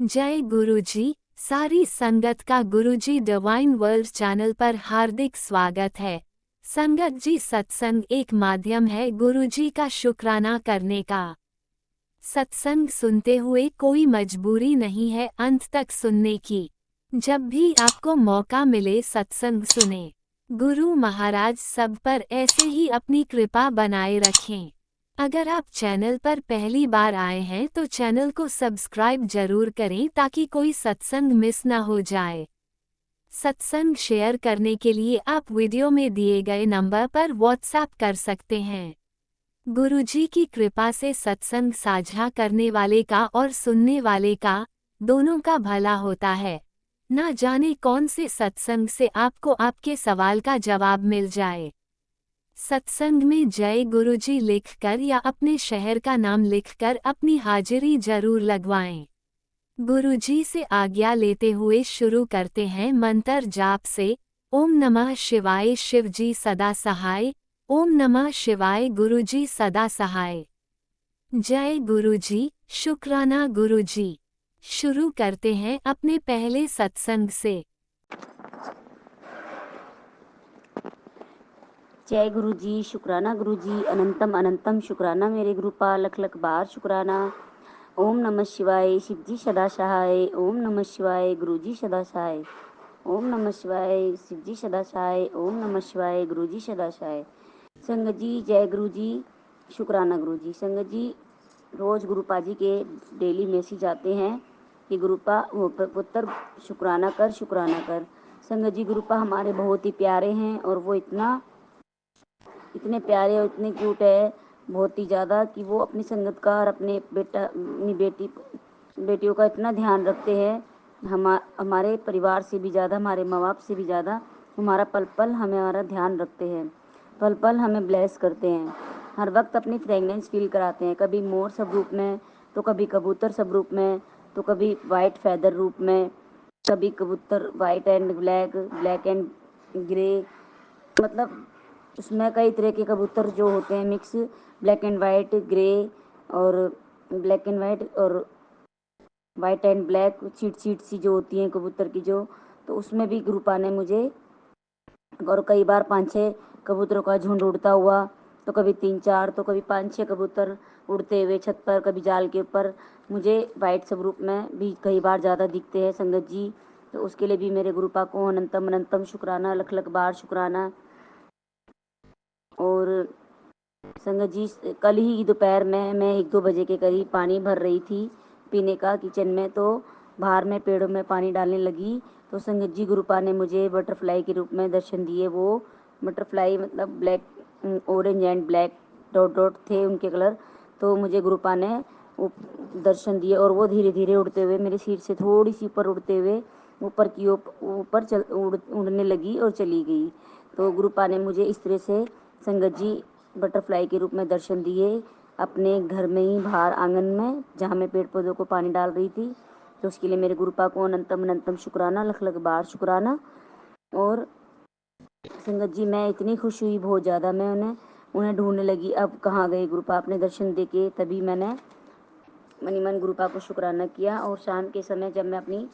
जय गुरुजी। सारी संगत का गुरुजी डिवाइन वर्ल्ड चैनल पर हार्दिक स्वागत है। संगत जी, सत्संग एक माध्यम है गुरुजी का शुक्राना करने का। सत्संग सुनते हुए कोई मजबूरी नहीं है अंत तक सुनने की। जब भी आपको मौका मिले सत्संग सुने। गुरु महाराज सब पर ऐसे ही अपनी कृपा बनाए रखें। अगर आप चैनल पर पहली बार आए हैं तो चैनल को सब्सक्राइब जरूर करें ताकि कोई सत्संग मिस ना हो जाए। सत्संग शेयर करने के लिए आप वीडियो में दिए गए नंबर पर व्हाट्सएप कर सकते हैं। गुरुजी की कृपा से सत्संग साझा करने वाले का और सुनने वाले का, दोनों का भला होता है। ना जाने कौन से सत्संग से आपको आपके सवाल का जवाब मिल जाए। सत्संग में जय गुरुजी लिखकर या अपने शहर का नाम लिखकर अपनी हाजिरी जरूर लगवाएं। गुरुजी से आज्ञा लेते हुए शुरू करते हैं मंत्र जाप से। ओम नमः शिवाय शिवजी सदा सहाय। ओम नमः शिवाय गुरुजी सदा सहाय। जय गुरुजी, शुक्राना गुरुजी। शुरू करते हैं अपने पहले सत्संग से। जय गुरु जी, शुक्राना गुरु जी, अनंतम अनंतम शुक्राना मेरे गुरुपा, लख लख बार शुक्राना। ओम नमः शिवाय शिवजी सदा सहाय। ओम नमः शिवाय गुरुजी सदा सहाय। ओम नमः शिवाय शिवजी सदा सहाय। ओम नमः शिवाय गुरुजी सदा सहाय। संगत जी जय गुरु जी, शुक्राना गुरु जी। संगत जी रोज गुरुपा जी के डेली मैसेज आते हैं कि गुरुपा वो पुत्र शुक्राना कर शुक्राना कर। संगत जी गुरुपा हमारे बहुत ही प्यारे हैं और वो इतने प्यारे और इतने क्यूट है बहुत ही ज़्यादा कि वो अपनी संगत का और अपनी बेटियों का इतना ध्यान रखते हैं। हमारे परिवार से भी ज़्यादा, हमारे माँ बाप से भी ज़्यादा हमारा पल पल हमारा ध्यान रखते हैं, पल पल हमें ब्लेस करते हैं। हर वक्त अपनी फ्रेगनेंस फील कराते हैं, कभी मोर सब रूप में तो कभी कबूतर सब रूप में तो कभी वाइट फैदर रूप में, कभी कबूतर white and black, black and grey, मतलब उसमें कई तरह के कबूतर जो होते हैं mix, black and white, grey और ब्लैक एंड वाइट और वाइट एंड ब्लैक, चीट चीट सी जो होती हैं कबूतर की जो, तो उसमें भी गुरुपा ने मुझे, और कई बार 5-6 कबूतरों का झुंड उड़ता हुआ, तो कभी 3-4 तो कभी 5-6 कबूतर उड़ते हुए छत पर, कभी जाल के ऊपर मुझे वाइट सब रूप में भी कई बार ज़्यादा दिखते हैं संगत जी। तो उसके लिए भी मेरे गुरुपा को अनंतम अनंतम शुक्राना, लख लख बार शुक्राना। और संगत जी कल ही दोपहर में मैं 1-2 बजे के करीब पानी भर रही थी पीने का किचन में, तो बाहर में पेड़ों में पानी डालने लगी तो संगत जी गुरुपा ने मुझे बटरफ्लाई के रूप में दर्शन दिए। वो बटरफ्लाई मतलब black, orange and black dot dot थे उनके कलर, तो मुझे गुरुपा ने वो दर्शन दिए और वो धीरे धीरे उड़ते हुए मेरे सिर से थोड़ी सी ऊपर उड़ते हुए ऊपर की ऊपर उड़ने लगी और चली गई। तो गुरुपा ने मुझे इस तरह से संगत जी बटरफ्लाई के रूप में दर्शन दिए अपने घर में ही, बाहर आंगन में जहाँ मैं पेड़ पौधों को पानी डाल रही थी। तो उसके लिए मेरे गुरुपा को अनंतम अनंतम शुक्राना, लख लख बार शुक्राना। और संगत जी मैं इतनी खुश हुई बहुत ज़्यादा, मैं उन्हें ढूंढने लगी अब कहाँ गए गुरुपा, अपने दर्शन देके तभी मैंने मनी मन गुरुपा को शुक्राना किया। और शाम के समय जब मैं अपनी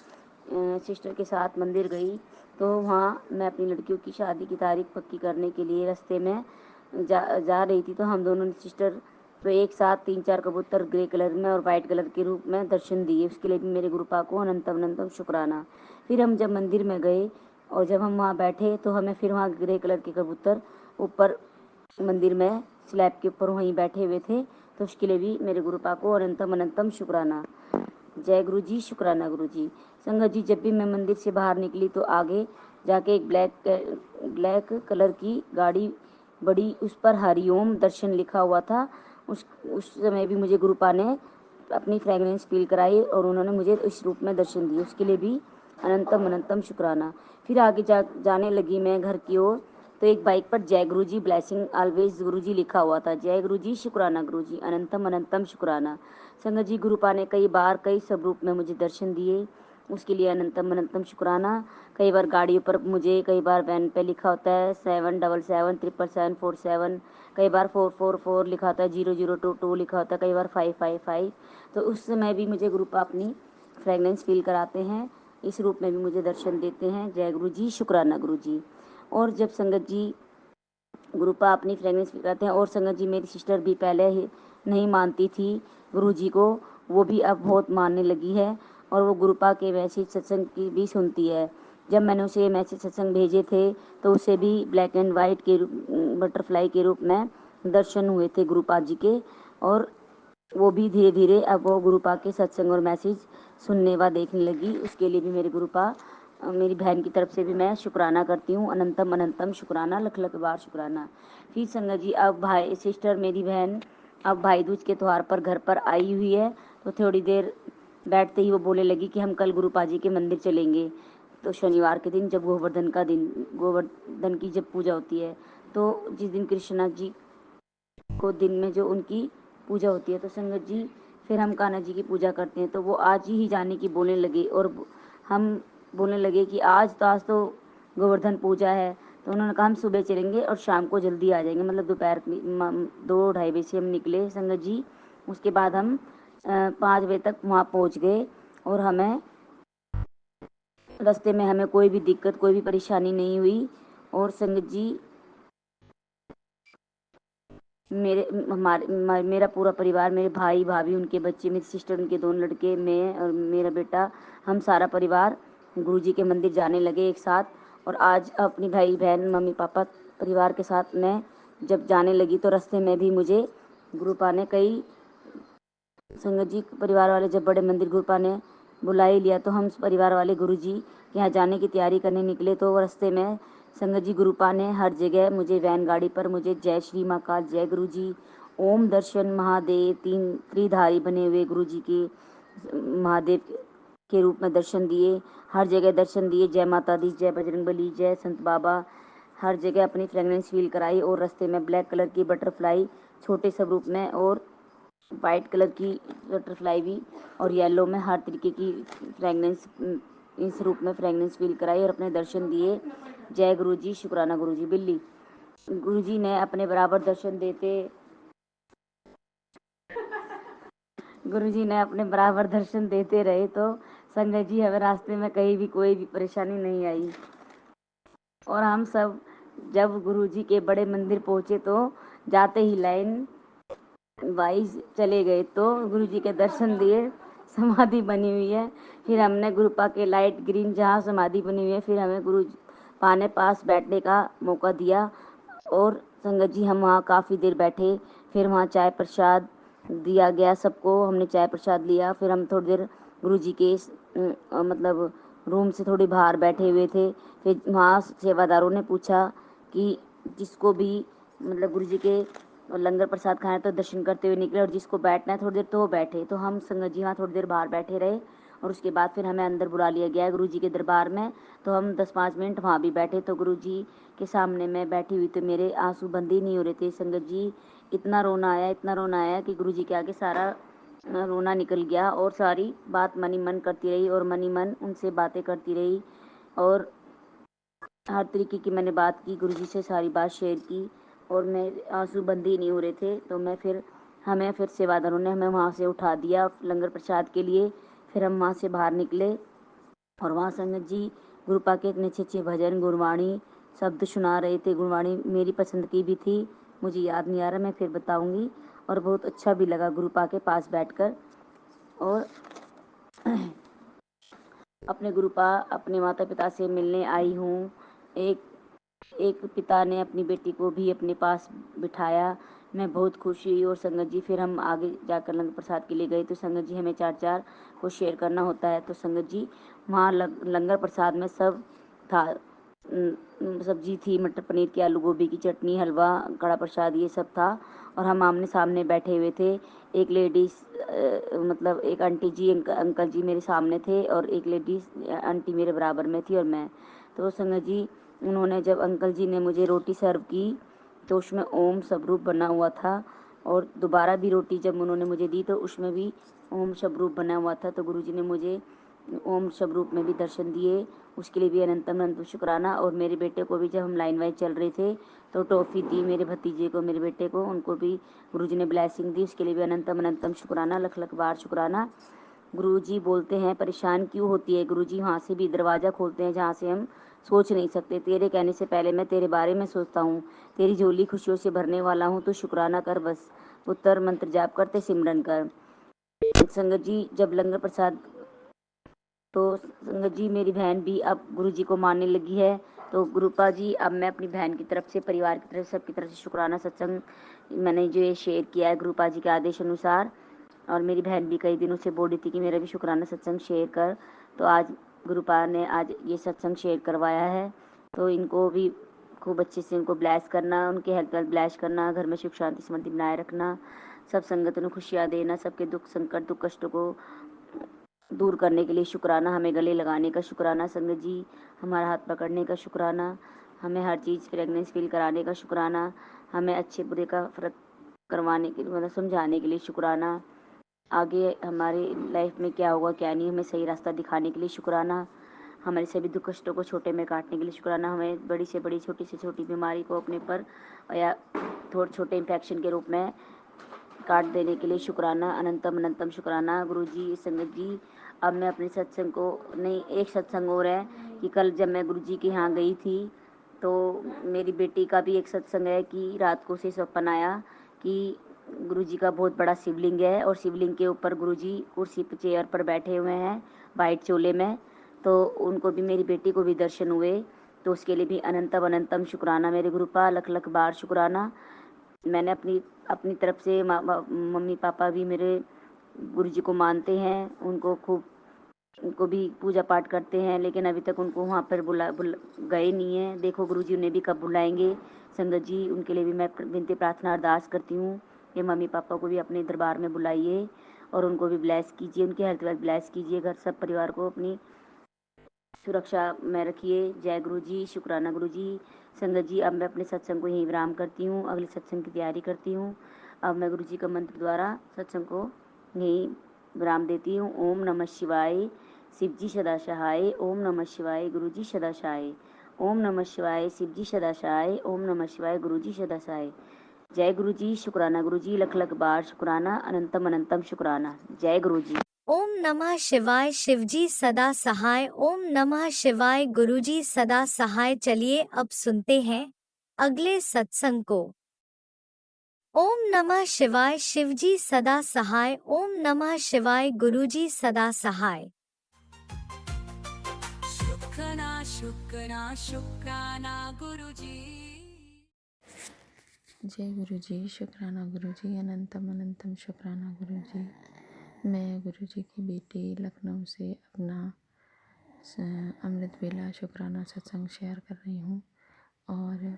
सिस्टर के साथ मंदिर गई तो वहाँ मैं अपनी लड़कियों की शादी की तारीख पक्की करने के लिए रास्ते में जा रही थी, तो हम दोनों सिस्टर तो एक साथ 3-4 कबूतर ग्रे कलर में और वाइट कलर के रूप में दर्शन दिए। उसके लिए भी मेरे गुरुपा को अनंतम अनंतम शुक्राना। फिर हम जब मंदिर में गए और जब हम वहाँ बैठे तो हमें फिर वहाँ ग्रे कलर के कबूतर ऊपर मंदिर में स्लैब के ऊपर वहीं बैठे हुए थे, तो उसके लिए भी मेरे गुरुपा को अनंतम अनंतम शुक्राना। जय गुरु जी, शुक्राना गुरु जी। संगत जी जब भी मैं मंदिर से बाहर निकली तो आगे जाके एक ब्लैक कलर की गाड़ी बड़ी, उस पर हरिओम दर्शन लिखा हुआ था। उस समय भी मुझे गुरुपा ने अपनी फ्रेगनेंस फील कराई और उन्होंने मुझे इस रूप में दर्शन दिए, उसके लिए भी अनंतम अनंतम शुक्राना। फिर आगे जाने लगी मैं घर की ओर, तो एक बाइक पर जय गुरु जी ब्लेसिंग ऑलवेज गुरु जी लिखा हुआ था। जय गुरु जी, शुक्राना गुरु जी, अनंतम अनंतम शुक्राना। संगत जी गुरुपा ने कई बार कई सब रूप में मुझे दर्शन दिए, उसके लिए अनंतम अनंतम शुक्राना। कई बार गाड़ियों पर मुझे, कई बार वैन पे लिखा होता है 777 कई बार 444 लिखा होता है, 0022 लिखा होता है, कई बार 555। तो उस समय भी मुझे गुरुपा अपनी फ्रेगनेंस फील कराते हैं, इस रूप में भी मुझे दर्शन देते हैं। जय गुरु जी, शुक्राना गुरु जी। और जब संगत जी गुरुपा अपनी फ्रेगनेंस फील कराते हैं, और संगत जी मेरी सिस्टर भी पहले ही नहीं मानती थी गुरु जी को, वो भी अब बहुत मानने लगी है और वो गुरुपा के मैसेज सत्संग की भी सुनती है। जब मैंने उसे मैसेज सत्संग भेजे थे तो उसे भी ब्लैक एंड वाइट के बटरफ्लाई के रूप में दर्शन हुए थे गुरुपा जी के, और वो भी धीरे धीरे अब वो गुरुपा के सत्संग और मैसेज सुनने व देखने लगी। उसके लिए भी मेरे गुरुपा, मेरी बहन की तरफ से भी मैं शुक्राना करती हूँ। अनंतम अनंतम शुक्राना, लख लख बार शुक्राना। फिर संगत जी अब भाई सिस्टर मेरी बहन अब भाई दूज के त्यौहार पर घर पर आई हुई है, तो थोड़ी देर बैठते ही वो बोलने लगी कि हम कल गुरुपा जी के मंदिर चलेंगे। तो शनिवार के दिन जब गोवर्धन की जब पूजा होती है, तो जिस दिन कृष्णा जी को दिन में जो उनकी पूजा होती है, तो संगत जी फिर हम कान्हा जी की पूजा करते हैं। तो वो आज ही जाने की बोलने लगे, और हम बोलने लगे कि आज तो गोवर्धन पूजा है। तो उन्होंने कहा हम सुबह चलेंगे और शाम को जल्दी आ जाएंगे, मतलब दोपहर 2-2:30 बजे से हम निकले संगत जी। उसके बाद हम 5 बजे तक वहाँ पहुँच गए, और हमें रास्ते में हमें कोई भी दिक्कत, कोई भी परेशानी नहीं हुई। और संगत जी मेरा पूरा परिवार, मेरे भाई भाभी, उनके बच्चे, मेरी सिस्टर, उनके 2 लड़के, मैं और मेरा बेटा, हम सारा परिवार गुरुजी के मंदिर जाने लगे एक साथ। और आज अपनी भाई बहन मम्मी पापा परिवार के साथ मैं जब जाने लगी, तो रास्ते में भी मुझे गुरुपा ने कई संगत जी परिवार वाले जब बड़े मंदिर गुरुपा ने बुला ही लिया, तो हम परिवार वाले गुरुजी के यहाँ जाने की तैयारी करने निकले। तो रास्ते में संगत जी गुरुपा ने हर जगह मुझे वैन गाड़ी पर मुझे जय श्री महाकाल, जय गुरु जी, ओम दर्शन महादेव, 3 त्रिधारी बने हुए गुरु जी के महादेव के रूप में दर्शन दिए, हर जगह दर्शन दिए। जय माता दी, जय बजरंगबली, जय संत बाबा, हर जगह अपनी फ्रेगनेंस फील कराई। और रास्ते में ब्लैक कलर की बटरफ्लाई छोटे स्वरूप में, और वाइट कलर की बटरफ्लाई भी, और येलो में, हर तरीके की फ्रेगनेंस इस रूप में फ्रेगनेंस फील कराई और अपने दर्शन दिए। जय गुरु जी, शुक्राना गुरु जी। बिल्ली गुरु जी ने अपने बराबर दर्शन देते गुरु जी ने अपने बराबर दर्शन देते रहे, तो संगत जी हमें रास्ते में कहीं भी कोई भी परेशानी नहीं आई। और हम सब जब गुरु जी के बड़े मंदिर पहुँचे, तो जाते ही लाइन वाइज चले गए, तो गुरु जी के दर्शन दिए। समाधि बनी हुई है, फिर हमने गुरुपा के लाइट ग्रीन जहाँ समाधि बनी हुई है, फिर हमें गुरु पा ने पास बैठने का मौका दिया। और संगत जी हम वहाँ काफ़ी देर बैठे, फिर वहाँ चाय प्रसाद दिया गया सबको, हमने चाय प्रसाद लिया। फिर हम थोड़ी देर गुरु जी के मतलब रूम से थोड़ी बाहर बैठे हुए थे। फिर वहाँ सेवादारों ने पूछा कि जिसको भी मतलब गुरु जी के लंगर प्रसाद खाना तो दर्शन करते हुए निकले, और जिसको बैठना है थोड़ी देर तो वो बैठे। तो हम संगत जी वहाँ थोड़ी देर बाहर बैठे रहे, और उसके बाद फिर हमें अंदर बुला लिया गया गुरु जी के दरबार में। तो हम 10-5 मिनट वहाँ भी बैठे। तो गुरु जी के सामने मैं बैठी हुई, तो मेरे आंसू बंद ही नहीं हो रहे थे संगत जी। इतना रोना आया, इतना रोना आया कि गुरु जी के आगे सारा रोना निकल गया, और सारी बात मन ही मन करती रही, और मन ही मन उनसे बातें करती रही, और हर तरीके की मैंने बात की गुरु जी से, सारी बात शेयर की, और मैं आंसू बंद ही नहीं हो रहे थे। तो हमें फिर सेवादारों ने हमें वहाँ से उठा दिया लंगर प्रसाद के लिए। फिर हम वहाँ से बाहर निकले, और वहाँ संगत जी गुरुपा के इतने अच्छे अच्छे भजन गुरवाणी शब्द सुना रहे थे। गुरवाणी मेरी पसंद की भी थी, मुझे याद नहीं आ रहा, मैं फिर बताऊँगी। और बहुत अच्छा भी लगा गुरुपा के पास बैठकर। और अपने गुरुपा अपने माता पिता से मिलने आई हूँ। एक एक पिता ने अपनी बेटी को भी अपने पास बिठाया, मैं बहुत खुश हुई। और संगत जी फिर हम आगे जाकर लंगर प्रसाद के लिए गए, तो संगत जी हमें 4-4 को शेयर करना होता है। तो संगत जी वहाँ लंगर प्रसाद में सब था, सब्जी थी, मटर पनीर की, आलू गोभी की चटनी, हलवा, कड़ा प्रसाद, ये सब था। और हम आमने सामने बैठे हुए थे। एक लेडीज़ मतलब एक आंटी जी अंकल जी मेरे सामने थे, और एक लेडीज़ आंटी मेरे बराबर में थी, और मैं। तो संगत जी उन्होंने जब अंकल जी ने मुझे रोटी सर्व की, तो उसमें ओम स्वरूप बना हुआ था। और दोबारा भी रोटी जब उन्होंने मुझे दी, तो उसमें भी ओम स्वरूप बना हुआ था। तो गुरुजी ने मुझे ओम स्वरूप में भी दर्शन दिए, उसके लिए भी अनंतम अनंत शुक्राना। और मेरे बेटे को भी जब हम लाइन वाइज चल रहे थे, तो टॉफ़ी दी मेरे भतीजे को, मेरे बेटे को, उनको भी गुरुजी ने ब्लेसिंग दी, उसके लिए भी अनंतम अनंतम शुक्राना, लख लख बार शुक्राना। गुरुजी बोलते हैं परेशान क्यों होती है गुरुजी, वहाँ से भी दरवाज़ा खोलते हैं जहाँ से हम सोच नहीं सकते। तेरे कहने से पहले मैं तेरे बारे में सोचता हूँ, तेरी झोली खुशियों से भरने वाला हूँ, तो शुक्राना कर बस। पुत्र मंत्र जाप करते सिमरन कर। संगत जी जब लंगर प्रसाद, तो संगत जी मेरी बहन भी अब गुरुजी को मानने लगी है। तो गुरुपा जी अब मैं अपनी बहन की तरफ से, परिवार की तरफ से, सबकी तरफ से शुक्राना सत्संग मैंने जो ये शेयर किया है गुरुपा जी के आदेश अनुसार। और मेरी बहन भी कई दिनों से बोल रही थी कि मेरा भी शुक्राना सत्संग शेयर कर, तो आज गुरुपा ने आज ये सत्संग शेयर करवाया है। तो इनको भी खूब अच्छे से इनको ब्लेस करना, उनके हेल्थ वेल्थ ब्लेस करना, घर में सुख शांति समृद्धि बनाए रखना, सब संगतों को खुशियाँ देना, सबके दुख संकट दुख कष्टों को दूर करने के लिए शुक्राना, हमें गले लगाने का शुक्राना संगत जी, हमारा हाथ पकड़ने का शुक्राना, हमें हर चीज़ प्रेगनेंस फील कराने का शुक्राना, हमें अच्छे बुरे का फ़र्क करवाने के लिए, मतलब समझाने के लिए शुक्राना, आगे हमारी लाइफ में क्या होगा क्या नहीं हमें सही रास्ता दिखाने के लिए शुक्राना, हमारे सभी दुख कष्टों को छोटे में काटने के लिए शुक्राना, हमें बड़ी से बड़ी छोटी से छोटी बीमारी को अपने पर या थोड़े छोटे इन्फेक्शन के रूप में काट देने के लिए शुक्राना, अनंतम अनंतम शुक्राना। गुरुजी संगत जी अब मैं अपने सत्संग को नहीं, एक सत्संग और है कि कल जब मैं गुरुजी के यहाँ गई थी तो मेरी बेटी का भी एक सत्संग है कि रात को उसे सपना आया कि गुरुजी का बहुत बड़ा शिवलिंग है और शिवलिंग के ऊपर गुरुजी कुर्सी पर चेयर पर बैठे हुए हैं वाइट चोले में। तो उनको भी, मेरी बेटी को भी दर्शन हुए, तो उसके लिए भी अनंतम अनंतम शुक्राना मेरे गुरुपा, लख लख बार शुक्राना। मैंने अपनी अपनी तरफ से मम्मी पापा भी मेरे गुरुजी को मानते हैं, उनको खूब, उनको भी पूजा पाठ करते हैं, लेकिन अभी तक उनको वहाँ पर गए नहीं हैं। देखो गुरुजी उन्हें भी कब बुलाएंगे संगत जी, उनके लिए भी मैं विनती प्रार्थना अरदास करती हूँ कि मम्मी पापा को भी अपने दरबार में बुलाइए और उनको भी ब्लेस कीजिए, उनके हेल्थ वेल्थ ब्लेस कीजिए, घर सब परिवार को अपनी सुरक्षा में रखिए। जय गुरु जी, शुक्राना गुरु जी। संगत जी अब मैं अपने सत्संग को यहीं विराम करती हूँ, अगले सत्संग की तैयारी करती हूँ। अब मैं गुरु जी का मंत्र द्वारा सत्संग को यहीं विराम देती हूँ। ओम नमः शिवाय, शिव जी सदा सहाय। ओम नमः शिवाय, गुरु जी सदा सहाय। ओम नमः शिवाय, शिव जी सदा सहाय। ओम नमः शिवाय, गुरु जी सदा सहाय। जय गुरु जी, शुक्राना गुरु जी, लख लख बार शुक्राना, अनंतम अनंतम शुक्राना। जय गुरु जी। ओम नमः शिवाय, शिवजी सदा सहाय। ओम नमः शिवाय, गुरुजी सदा सहाय। चलिए अब सुनते हैं अगले सत्संग को। ओम नमः शिवाय, शिवजी सदा सहाय। ओम नमः शिवाय, गुरुजी सदा सहाय। शुक्राना शुक्राना शुक्राना गुरुजी। जय गुरु जी, शुक्राना गुरु जी, अनंतम अनंतम शुक्राना गुरु जी। मैं गुरु जी की बेटी लखनऊ से अपना अमृत वेला शुक्राना सत्संग शेयर कर रही हूँ। और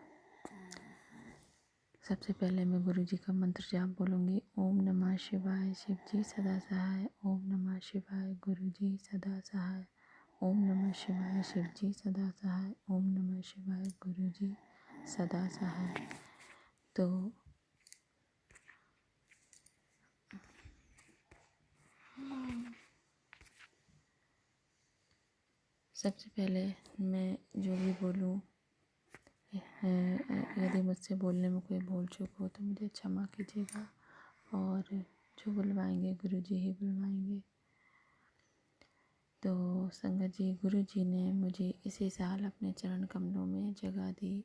सबसे पहले मैं गुरु जी का मंत्र जाप बोलूँगी। ओम नमः शिवाय, शिव जी सदा सहाय। ओम नमः शिवाय, गुरु जी सदा सहाय। ओम नमः शिवाय, शिव जी सदा सहाय। ओम नमः शिवाय, गुरु जी सदा सहाय। तो सबसे पहले मैं जो भी बोलूँ, यदि मुझसे बोलने में कोई भूल चूक हो तो मुझे क्षमा कीजिएगा। और जो बुलवाएंगे गुरु जी ही बुलवाएंगे। तो संगत जी, गुरु जी ने मुझे इसी साल अपने चरण कमलों में जगह दी,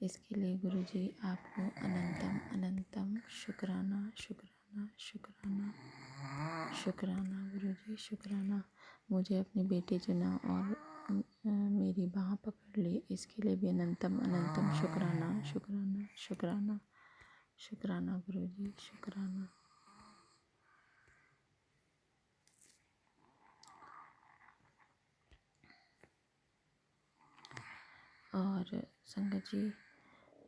इसके लिए गुरु जी आपको अनंतम अनंतम शुक्राना शुक्राना शुक्राना शुक्राना। गुरु जी शुक्राना। मुझे अपनी बेटी चुना और मेरी बाह पकड़ ली, इसके लिए भी अनंतम अनंतम शुक्राना शुक्राना शुक्राना शुक्राना गुरु जी शुक्राना। और संगत जी,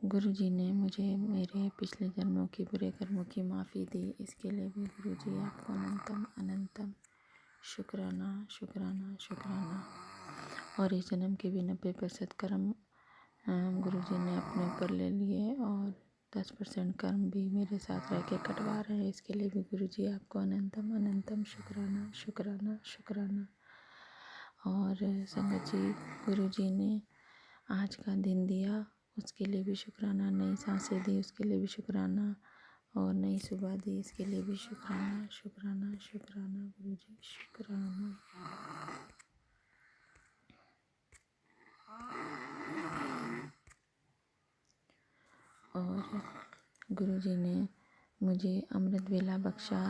गुरु जी ने मुझे मेरे पिछले जन्मों की बुरे कर्मों की माफ़ी दी, इसके लिए भी गुरु जी आपको अनंतम अनंतम शुक्राना शुक्राना शुक्राना। और इस जन्म के भी 90% कर्म गुरु जी ने अपने ऊपर ले लिए और 10% कर्म भी मेरे साथ रह के कटवा रहे हैं, इसके लिए भी गुरु जी आपको अनंतम अनंतम शुक्राना शुक्राना शुक्राना। और संगत जी, गुरु जी ने आज का दिन दिया उसके लिए भी शुक्राना, नई सांसें दी उसके लिए भी शुक्राना, और नई सुबह दी, इसके लिए भी शुक्राना शुक्राना शुक्राना गुरुजी, शुक्राना। और गुरुजी ने मुझे अमृत वेला बख्शा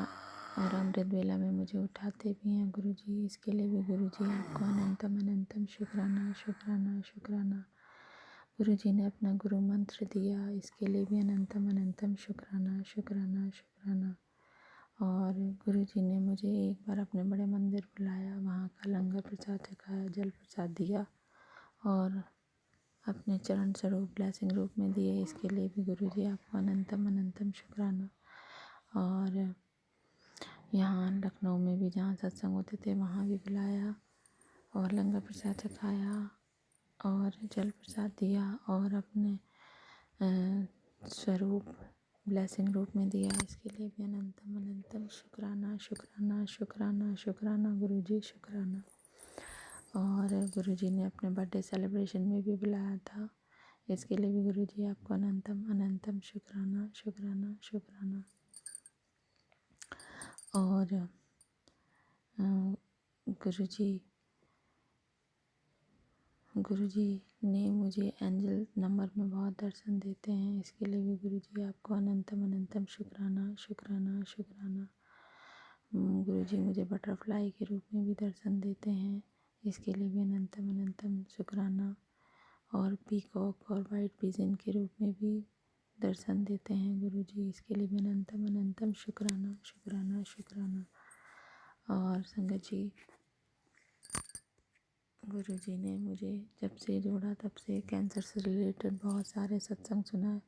और अमृत वेला में मुझे उठाते भी हैं गुरुजी, इसके लिए भी गुरुजी आपको अनंतम अनंतम शुक्राना शुक्राना शुक्राना। गुरुजी ने अपना गुरु मंत्र दिया, इसके लिए भी अनंतम अनंतम शुक्राना शुक्राना शुक्राना। और गुरुजी ने मुझे एक बार अपने बड़े मंदिर बुलाया, वहाँ का लंगर प्रसाद चखाया, जल प्रसाद दिया और अपने चरण स्वरूप ब्लेसिंग रूप में दिए, इसके लिए भी गुरुजी आपको अनंतम अनंतम शुक्राना। और यहाँ लखनऊ में भी जहाँ सत्संग होते थे वहाँ भी बुलाया और लंगर प्रसाद चखाया और जल प्रसाद दिया और अपने स्वरूप ब्लेसिंग रूप में दिया, इसके लिए भी अनंतम अनंतम शुक्राना शुक्राना शुक्राना शुक्राना गुरुजी, शुक्राना। और गुरुजी ने अपने बर्थडे सेलिब्रेशन में भी बुलाया था, इसके लिए भी गुरुजी आपको अनंतम अनंतम शुक्राना शुक्राना शुक्राना। और गुरुजी ने मुझे एंजल नंबर में बहुत दर्शन देते हैं, इसके लिए भी गुरुजी आपको अनंतम अनंतम शुक्राना शुक्राना शुक्राना। गुरुजी मुझे बटरफ्लाई के रूप में भी दर्शन देते हैं, इसके लिए भी अनंतम अनंतम शुक्राना। और पीकॉक और वाइट पिजन के रूप में भी दर्शन देते हैं गुरुजी, इसके लिए भी अनंतम अनंतम शुक्राना शुक्राना शुक्राना। और संगत जी, गुरुजी ने मुझे जब से जोड़ा तब से कैंसर से रिलेटेड बहुत सारे सत्संग सुना,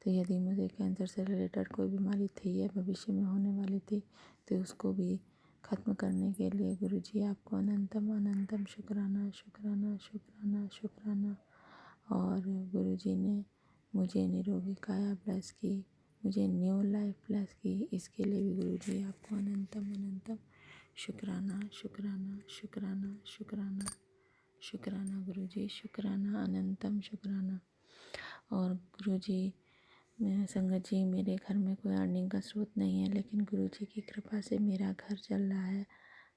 तो यदि मुझे कैंसर से रिलेटेड कोई बीमारी थी या भविष्य में होने वाली थी तो उसको भी ख़त्म करने के लिए गुरुजी आपको अनंतम अनंतम शुक्राना शुक्राना शुक्राना शुक्राना। और गुरुजी ने मुझे निरोगी काया ब्लेस की, मुझे न्यू लाइफ ब्लेस की, इसके लिए भी गुरुजी आपको अनंतम अनंतम शुक्राना शुक्राना शुक्राना शुक्राना शुक्राना गुरुजी, शुक्राना अनंतम शुक्राना। और गुरुजी, संगत जी, मेरे घर में कोई अर्निंग का स्रोत नहीं है, लेकिन गुरुजी की कृपा से मेरा घर चल रहा है,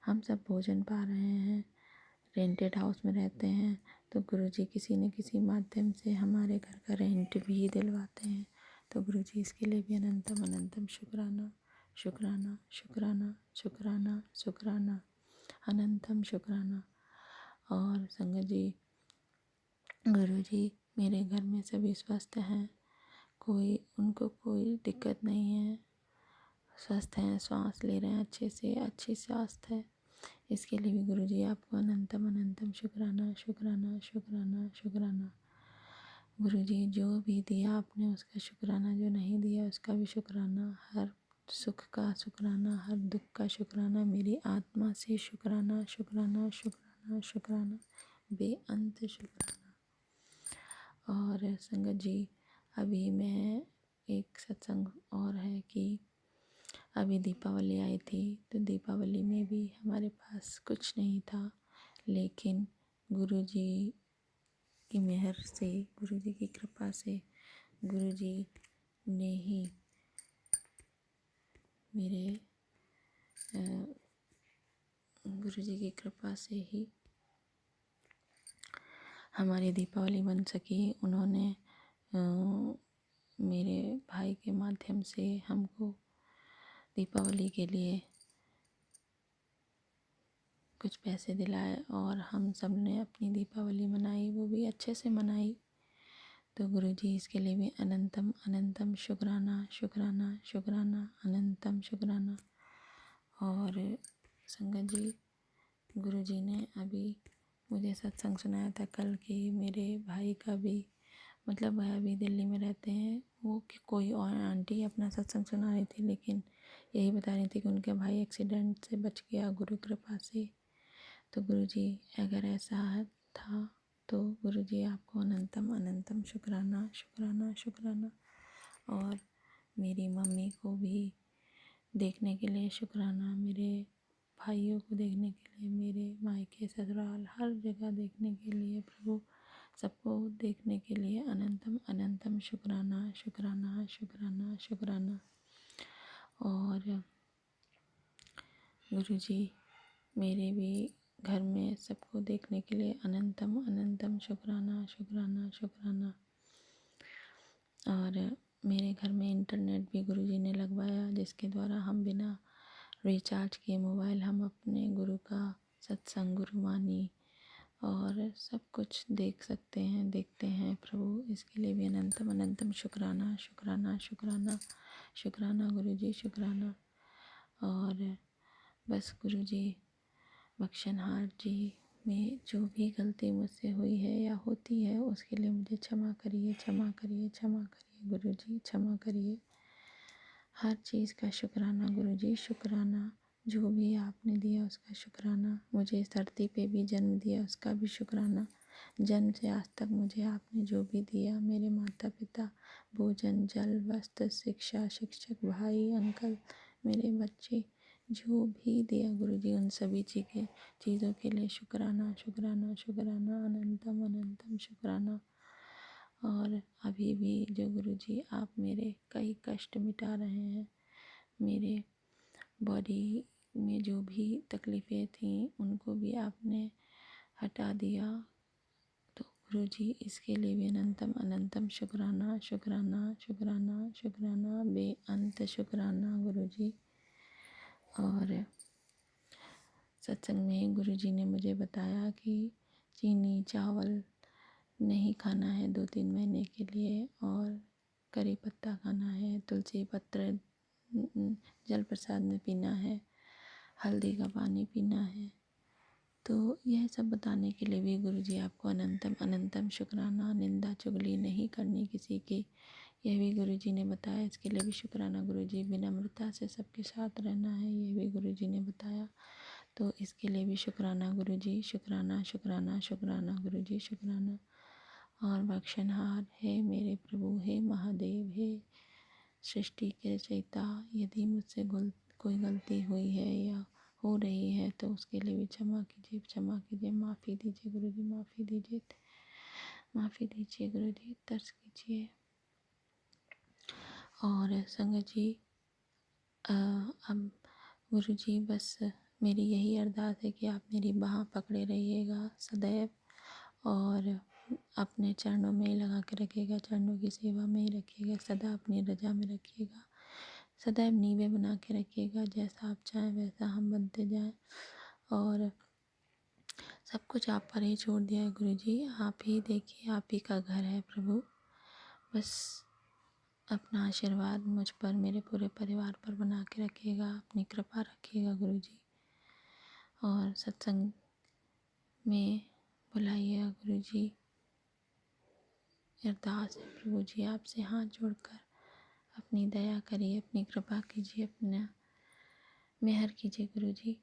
हम सब भोजन पा रहे हैं, रेंटेड हाउस में रहते हैं, तो गुरुजी किसी न किसी माध्यम से हमारे घर का रेंट भी दिलवाते हैं, तो गुरुजी इसके लिए भी अनंतम अनंतम शुक्राना शुक्राना शुक्राना शुक्राना शुक्राना अनंतम शुक्राना। और संगत जी, गुरुजी मेरे घर में सभी स्वस्थ हैं, उनको कोई दिक्कत नहीं है, स्वस्थ हैं, सांस ले रहे हैं अच्छे से, अच्छी स्वास्थ्य है, इसके लिए भी गुरुजी आपको अनंतम अनंतम शुक्राना शुक्राना शुक्राना शुक्राना। गुरुजी जो भी दिया आपने उसका शुक्राना, जो नहीं दिया उसका भी शुक्राना, हर सुख का शुक्राना, हर दुख का शुक्राना, मेरी आत्मा से शुक्राना शुक्राना शुक्राना शुक्राना, बेअंत शुक्राना। और संगत जी, अभी मैं एक सत्संग और है कि अभी दीपावली आई थी, तो दीपावली में भी हमारे पास कुछ नहीं था, लेकिन गुरुजी की मेहर से, गुरुजी की कृपा से, गुरुजी ने ही मेरे गुरुजी की कृपा से ही हमारी दीपावली बन सकी। उन्होंने मेरे भाई के माध्यम से हमको दीपावली के लिए कुछ पैसे दिलाए और हम सब ने अपनी दीपावली मनाई, वो भी अच्छे से मनाई। तो गुरुजी इसके लिए भी अनंतम अनंतम शुक्राना शुक्राना शुक्राना अनंतम शुक्राना। और संगत जी, गुरुजी ने अभी मुझे सत्संग सुनाया था कल कि मेरे भाई का भी, मतलब वह अभी दिल्ली में रहते हैं, वो कि कोई और आंटी अपना सत्संग सुना रही थी, लेकिन यही बता रही थी कि उनके भाई एक्सीडेंट से बच गया गुरु कृपा से। तो गुरुजी, अगर ऐसा था तो गुरुजी आपको अनंतम अनंतम शुक्राना शुक्राना शुक्राना। और मेरी मम्मी को भी देखने के लिए शुक्राना, मेरे भाइयों को देखने के लिए, मेरे मायके ससुराल हर जगह देखने के लिए, प्रभु सबको देखने के लिए अनंतम अनंतम शुक्राना शुक्राना शुक्राना शुक्राना। और गुरुजी मेरे भी घर में सबको देखने के लिए अनंतम अनंतम शुक्राना शुक्राना शुक्राना। और मेरे घर में इंटरनेट भी गुरुजी ने लगवाया, जिसके द्वारा हम बिना रिचार्ज किए मोबाइल हम अपने गुरु का सत्संग, गुरुवाणी और सब कुछ देख सकते हैं, देखते हैं प्रभु। इसके लिए भी अनंतम अनंतम शुक्राना शुक्राना शुक्राना शुक्राना गुरुजी, शुक्राना। और बस गुरुजी बख्शनहार जी में जो भी गलती मुझसे हुई है या होती है उसके लिए मुझे क्षमा करिए, क्षमा करिए, क्षमा करिए गुरुजी, क्षमा करिए। हर चीज़ का शुक्राना गुरुजी, शुक्राना। जो भी आपने दिया उसका शुक्राना। मुझे इस धरती पे भी जन्म दिया उसका भी शुक्राना। जन्म से आज तक मुझे आपने जो भी दिया, मेरे माता पिता, भोजन, जल, वस्त्र, शिक्षा, शिक्षक, भाई, अंकल, मेरे बच्चे, जो भी दिया गुरुजी, उन सभी चीज़ों के लिए शुक्राना शुक्राना शुक्राना, अनंतम अनंतम शुक्राना। और अभी भी जो गुरुजी आप मेरे कई कष्ट मिटा रहे हैं, मेरे बॉडी में जो भी तकलीफ़ें थीं उनको भी आपने हटा दिया, तो गुरुजी इसके लिए भी अनंतम अनंतम शुक्राना शुक्राना शुक्राना शुक्राना, बेअंत शुक्राना गुरुजी। और सत्संग में गुरुजी ने मुझे बताया कि चीनी चावल नहीं खाना है 2-3 महीने के लिए, और करी पत्ता खाना है, तुलसी पत्र जल प्रसाद में पीना है, हल्दी का पानी पीना है। तो यह सब बताने के लिए भी गुरुजी आपको अनंतम अनंतम शुक्राना। निंदा चुगली नहीं करनी किसी की, यह भी गुरुजी ने बताया, इसके लिए भी शुक्राना गुरुजी। विनम्रता से सबके साथ रहना है, यह भी गुरुजी ने बताया, तो इसके लिए भी शुक्राना गुरुजी, शुक्राना शुक्राना शुक्राना गुरुजी, शुक्राना। और बख्शनहार है मेरे प्रभु, हे महादेव, हे सृष्टि के रचयिता, यदि मुझसे कोई गलती हुई है या हो रही है तो उसके लिए भी क्षमा कीजिए, क्षमा कीजिए, माफ़ी दीजिए गुरुजी, माफ़ी दीजिए, माफ़ी दीजिए गुरुजी, तरस कीजिए। और संगत जी अब गुरुजी बस मेरी यही अरदास है कि आप मेरी बाँह पकड़े रहिएगा सदैव, और अपने चरणों में ही लगा के रखिएगा, चरणों की सेवा में ही रखिएगा, सदा अपनी रजा में रखिएगा, सदैव नींवें बना के रखिएगा, जैसा आप चाहें वैसा हम बनते जाएं। और सब कुछ आप पर ही छोड़ दिया है गुरुजी, आप ही देखिए, आप ही का घर है प्रभु। बस अपना आशीर्वाद मुझ पर, मेरे पूरे परिवार पर बना के रखिएगा, अपनी कृपा रखिएगा गुरुजी। और सत्संग में बुलाइएगा गुरुजी, अरदास है प्रभु जी आपसे हाथ जोड़कर, अपनी दया करिए, अपनी कृपा कीजिए, अपना मेहर कीजिए गुरुजी।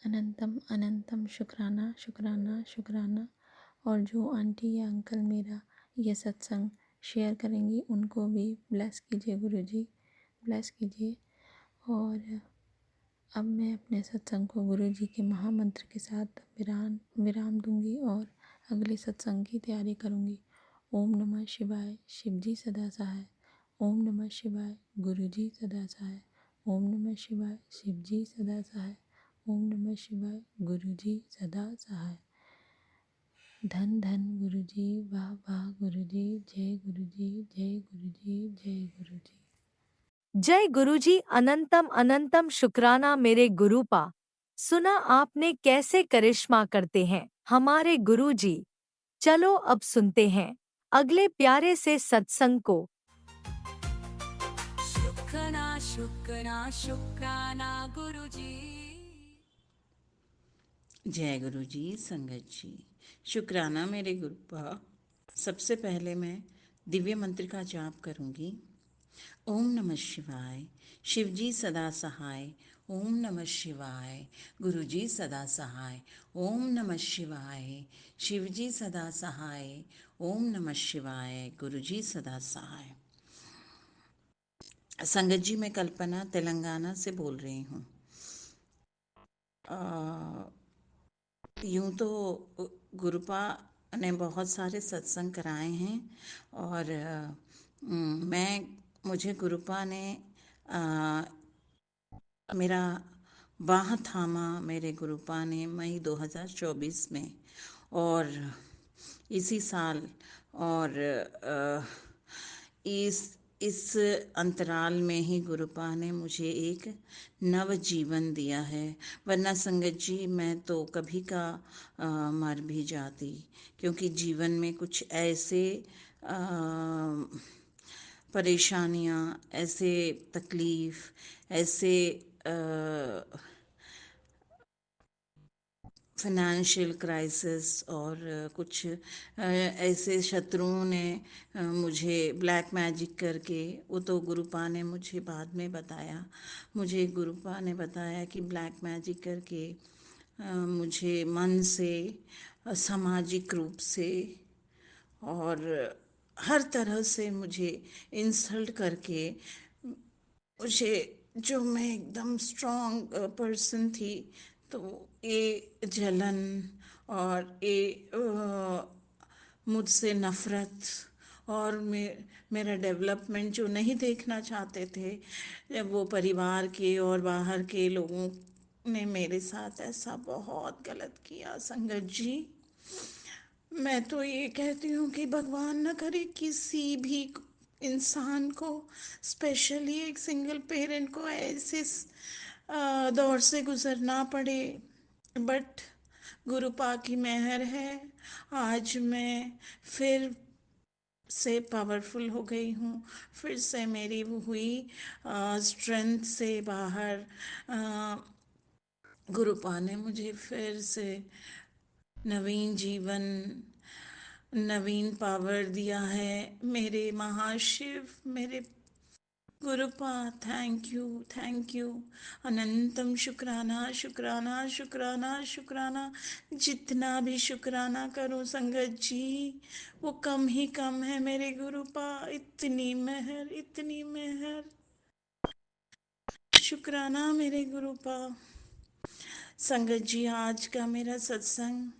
अनंतम अनंतम शुक्राना शुक्राना शुक्राना। और जो आंटी या अंकल मेरा ये सत्संग शेयर करेंगी उनको भी ब्लेस कीजिए गुरुजी, ब्लेस कीजिए। और अब मैं अपने सत्संग को गुरुजी के महामंत्र के साथ विराम दूंगी और अगले सत्संग की तैयारी करूंगी। ओम नमः शिवाय, शिवजी सदा सहाय। ओम नमः शिवाय, गुरुजी सदा सहाय। ओम नमः शिवाय, शिवजी सदा सहाय। ओम नमः शिवाय, गुरुजी सदा सहाय। धन धन गुरुजी, वाह वाह गुरुजी, जय गुरुजी, जय गुरुजी, जय गुरुजी। जय गुरुजी, अनंतम अनंतम शुक्राना मेरे गुरुपा। सुना आपने कैसे करिश्मा करते हैं हमारे गुरुजी। चलो अब सुनते हैं अगले प्यारे से सत्संग को। शुक्राना शुक्राना शुक्राना गुरुजी। जय गुरु जी, संगत जी, शुक्राना मेरे गुरुपा। सबसे पहले मैं दिव्य मंत्र का जाप करूंगी। ओम नमः शिवाय, शिवजी सदा सहाय। ओम नमः शिवाय, गुरुजी सदा सहाय। ओम नमः शिवाय, शिवजी सदा सहाय। ओम नमः शिवाय, गुरुजी सदा सहाय। संगत जी, मैं कल्पना तेलंगाना से बोल रही हूँ। यूँ तो गुरुपा ने बहुत सारे सत्संग कराए हैं और मुझे गुरुपा ने मेरा बाह थामा मेरे गुरुपा ने मई 2024 में, और इसी साल, और इस अंतराल में ही गुरुपा ने मुझे एक नव जीवन दिया है। वरना संगत जी मैं तो कभी का मर भी जाती, क्योंकि जीवन में कुछ ऐसे परेशानियाँ, ऐसे तकलीफ़, ऐसे फाइनेंशियल क्राइसिस, और कुछ ऐसे शत्रुओं ने मुझे ब्लैक मैजिक करके, वो तो गुरुपा ने मुझे बाद में बताया, मुझे गुरुपा ने बताया कि ब्लैक मैजिक करके मुझे मन से, सामाजिक रूप से और हर तरह से मुझे इंसल्ट करके, मुझे, जो मैं एकदम स्ट्रॉन्ग पर्सन थी, तो ये जलन और ये मुझसे नफ़रत, और मेरा डेवलपमेंट जो नहीं देखना चाहते थे वो परिवार के और बाहर के लोगों ने मेरे साथ ऐसा बहुत गलत किया संगत जी। मैं तो ये कहती हूँ कि भगवान न करे किसी भी इंसान को, स्पेशली एक सिंगल पेरेंट को, ऐसे दौर से गुजरना पड़े। बट गुरुपा की मेहर है, आज मैं फिर से पावरफुल हो गई हूँ, फिर से मेरी वो हुई स्ट्रेंथ से बाहर। गुरुपा ने मुझे फिर से नवीन जीवन, नवीन पावर दिया है। मेरे महाशिव, मेरे गुरुपा, थैंक यू, अनंतम शुक्राना, शुक्राना, शुक्राना, शुक्राना। जितना भी शुक्राना करूं संगत जी वो कम ही कम है। मेरे गुरुपा, इतनी मेहर, इतनी मेहर, शुक्राना मेरे गुरुपा। संगत जी आज का मेरा सत्संग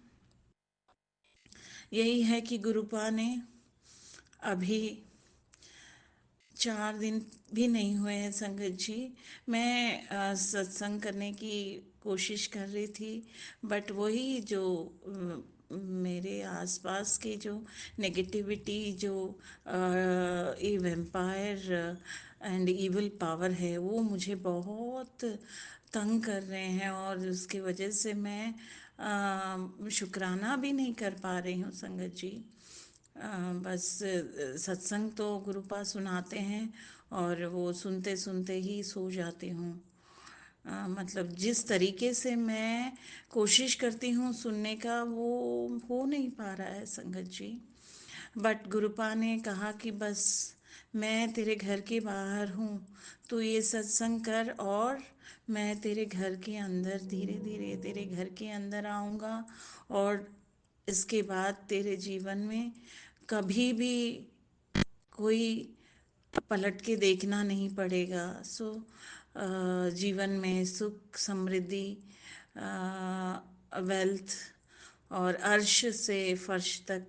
यही है कि गुरुपा ने अभी 4 दिन भी नहीं हुए हैं संगत जी। मैं सत्संग करने की कोशिश कर रही थी, बट वही जो मेरे आसपास के जो नेगेटिविटी, जो ये वेम्पायर एंड इविल पावर है, वो मुझे बहुत तंग कर रहे हैं, और उसकी वजह से मैं शुक्राना भी नहीं कर पा रही हूँ संगत जी। बस सत्संग तो गुरुपा सुनाते हैं और वो सुनते सुनते ही सो जाती हूँ। मतलब जिस तरीके से मैं कोशिश करती हूँ सुनने का, वो हो नहीं पा रहा है संगत जी। बट गुरुपा ने कहा कि बस मैं तेरे घर के बाहर हूँ, तू ये सत्संग कर, और मैं तेरे घर के अंदर, धीरे धीरे तेरे घर के अंदर आऊँगा, और इसके बाद तेरे जीवन में कभी भी कोई पलट के देखना नहीं पड़ेगा। जीवन में सुख, समृद्धि, वेल्थ, और अर्श से फर्श तक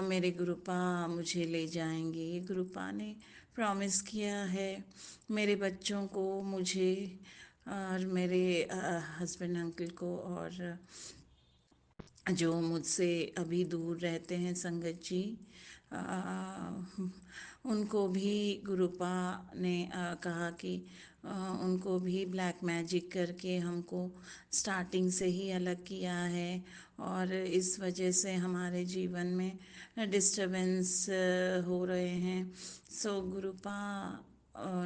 मेरे गुरुपा मुझे ले जाएंगे। ये गुरुपा ने प्रॉमिस किया है मेरे बच्चों को, मुझे, और मेरे हस्बैंड अंकल को, और जो मुझसे अभी दूर रहते हैं संगत जी, आ, उनको भी गुरुपा ने कहा कि उनको भी ब्लैक मैजिक करके हमको स्टार्टिंग से ही अलग किया है, और इस वजह से हमारे जीवन में डिस्टरबेंस हो रहे हैं। सो गुरुपा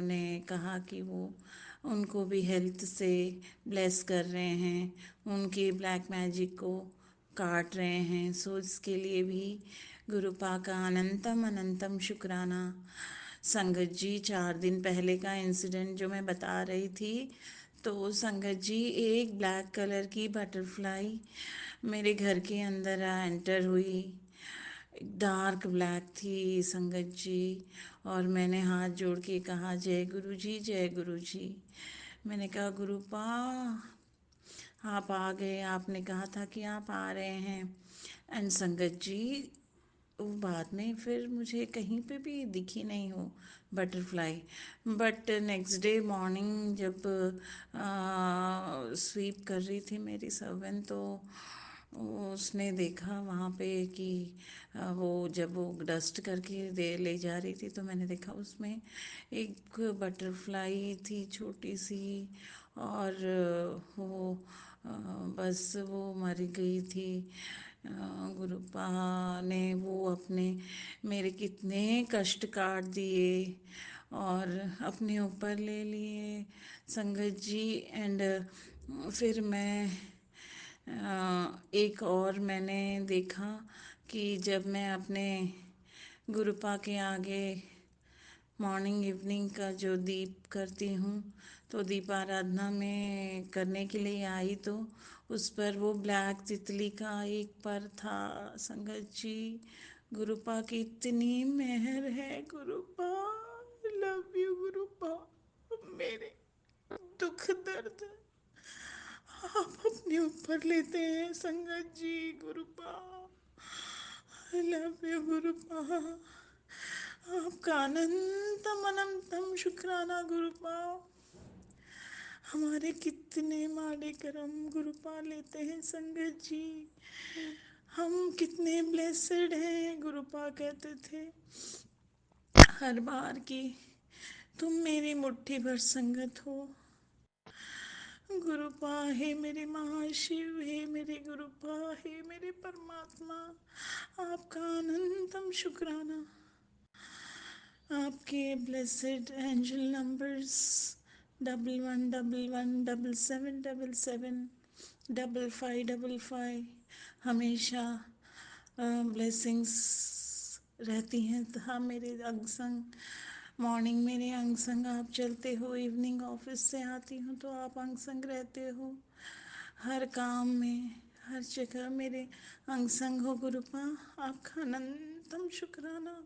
ने कहा कि वो उनको भी हेल्थ से ब्लेस कर रहे हैं, उनके ब्लैक मैजिक को काट रहे हैं। सो इसके लिए भी गुरुपा का अनंतम अनंतम शुक्राना। संगत जी 4 दिन पहले का इंसिडेंट जो मैं बता रही थी, तो संगत जी एक ब्लैक कलर की बटरफ्लाई मेरे घर के अंदर एंटर हुई, डार्क ब्लैक थी संगत जी, और मैंने हाथ जोड़ के कहा जय गुरु जी, जय गुरु जी। मैंने कहा गुरुपा आप आ गए, आपने कहा था कि आप आ रहे हैं। एंड संगत जी वो बाद में फिर मुझे कहीं पे भी दिखी नहीं हो butterfly. But next day morning जब स्वीप कर रही थी मेरी सर्वेंट, तो उसने देखा वहाँ पे कि वो जब वो डस्ट करके दे ले जा रही थी, तो मैंने देखा उसमें एक बटरफ्लाई थी छोटी सी। और वो बस वो मर गई थी। गुरुपा ने वो अपने मेरे कितने कष्ट काट दिए और अपने ऊपर ले लिए संगत जी। एंड फिर मैं एक और मैंने देखा कि जब मैं अपने गुरुपा के आगे मॉर्निंग इवनिंग का जो दीप करती हूँ, तो दीपाराधना में करने के लिए आई, तो उस पर वो ब्लैक तितली का एक पर था संगत जी। गुरुपा की इतनी मेहर है। गुरुपा, लव यू गुरुपा। मेरे दुख दर्द आप अपने ऊपर लेते हैं संगत जी। गुरुपा, आई लव यू गुरुपा। आपका अनंतम अनंतम शुक्राना गुरुपा। हमारे कितने माड़े कर्म गुरुपा लेते हैं संगत जी। हम कितने ब्लेसेड हैं। गुरुपा कहते थे हर बार की तुम मेरी मुट्ठी भर संगत हो। गुरुपा, हे मेरे महाशिव, हे मेरे गुरुपा, हे मेरे परमात्मा, आपका अनंतम शुक्राना। आपके ब्लेसेड एंजल नंबर्स 1111 777 हमेशा ब्लेसिंग्स रहती हैं। हाँ, मेरे अंग संग मॉर्निंग मेरे अंग संग आप चलते हो, इवनिंग ऑफिस से आती हूँ तो आप अंग संग रहते हो, हर काम में हर जगह मेरे अंग संग हो। गुरुपा, आपका अनंतम शुक्राना।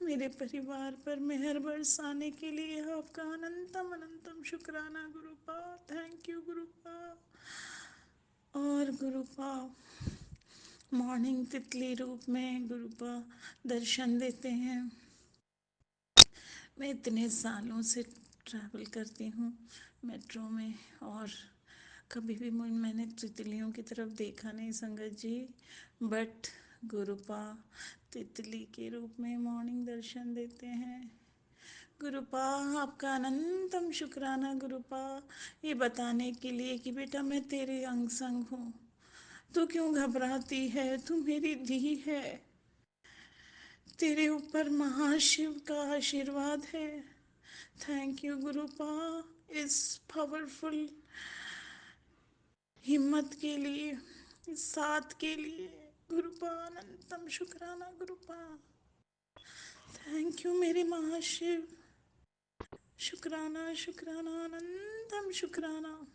मेरे परिवार पर मेहर बरसाने के लिए आपका अनंतम अनंतम शुक्राना गुरुपा। Thank you गुरुपा। और गुरुपा, मॉर्निंग तितली रूप में गुरुपा दर्शन देते हैं। मैं इतने सालों से ट्रैवल करती हूँ मेट्रो में, और कभी भी मैंने तितलियों की तरफ देखा नहीं संगत जी। बट गुरुपा तितली के रूप में मॉर्निंग दर्शन देते हैं। गुरुपा, आपका अनंतम शुक्राना गुरुपा, ये बताने के लिए कि बेटा मैं तेरे अंग संग हूँ। तू क्यों घबराती है, तू मेरी धी है। तेरे ऊपर महाशिव का आशीर्वाद है। थैंक यू गुरुपा, इस पावरफुल हिम्मत के लिए, इस साथ के लिए। गुरुपा, अनंतम शुक्राना गुरुपा। थैंक यू मेरे महाशिव। शुक्राना शुक्राना अनंतम शुक्राना।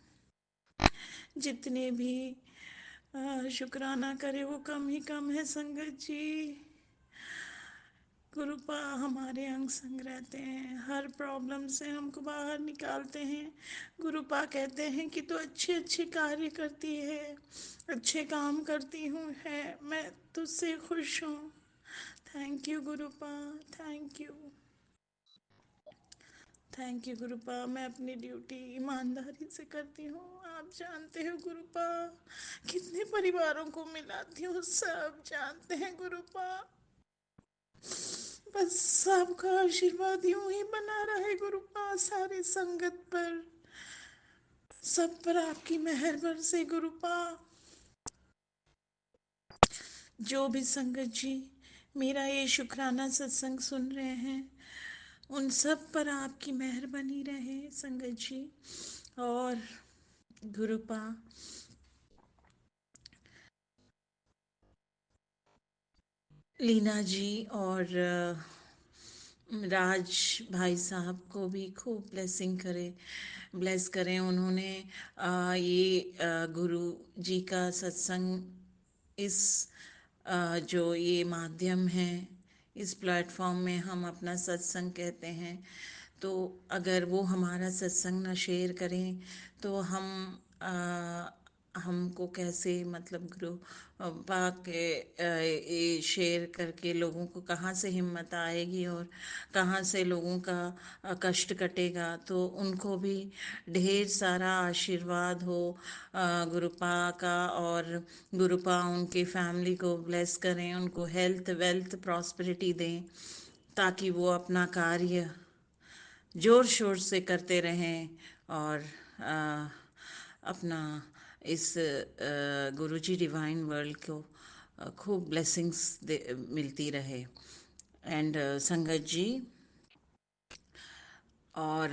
जितने भी शुक्राना करे वो कम ही कम है संगत जी। गुरुपा हमारे अंग संग रहते हैं, हर प्रॉब्लम से हमको बाहर निकालते हैं। गुरुपा कहते हैं कि तू अच्छे अच्छे कार्य करती है, अच्छे काम करती हूँ है, मैं तुझसे खुश हूँ। Thank you Gurupa, thank you. Thank you Gurupa, मैं अपनी ड्यूटी ईमानदारी से करती हूँ। आप जानते हो गुरुपा, कितने परिवारों को मिलाती हूँ, सब जानते हैं गुरुपा। बस आपका आशीर्वाद यूं ही बना रहे गुरुपा, सारी संगत पर, सब पर आपकी मेहर बरसे गुरुपा। जो भी संगत जी मेरा ये शुक्राना सत्संग सुन रहे हैं, उन सब पर आपकी मेहर बनी रहे संगत जी। और गुरुपा, लीना जी और राज भाई साहब को भी खूब ब्लेसिंग करे, ब्लेस करें। उन्होंने ये गुरु जी का सत्संग, इस जो ये माध्यम है, इस प्लेटफॉर्म में हम अपना सत्संग कहते हैं, तो अगर वो हमारा सत्संग ना शेयर करें तो हम हमको कैसे मतलब गुरु पा के ये शेयर करके लोगों को कहाँ से हिम्मत आएगी और कहाँ से लोगों का कष्ट कटेगा। तो उनको भी ढेर सारा आशीर्वाद हो गुरुपा का, और गुरुपा उनके फैमिली को ब्लेस करें, उनको हेल्थ वेल्थ प्रॉस्पेरिटी दें, ताकि वो अपना कार्य जोर शोर से करते रहें और अपना इस गुरुजी डिवाइन वर्ल्ड को खूब ब्लेसिंग्स मिलती रहे। एंड संगत जी और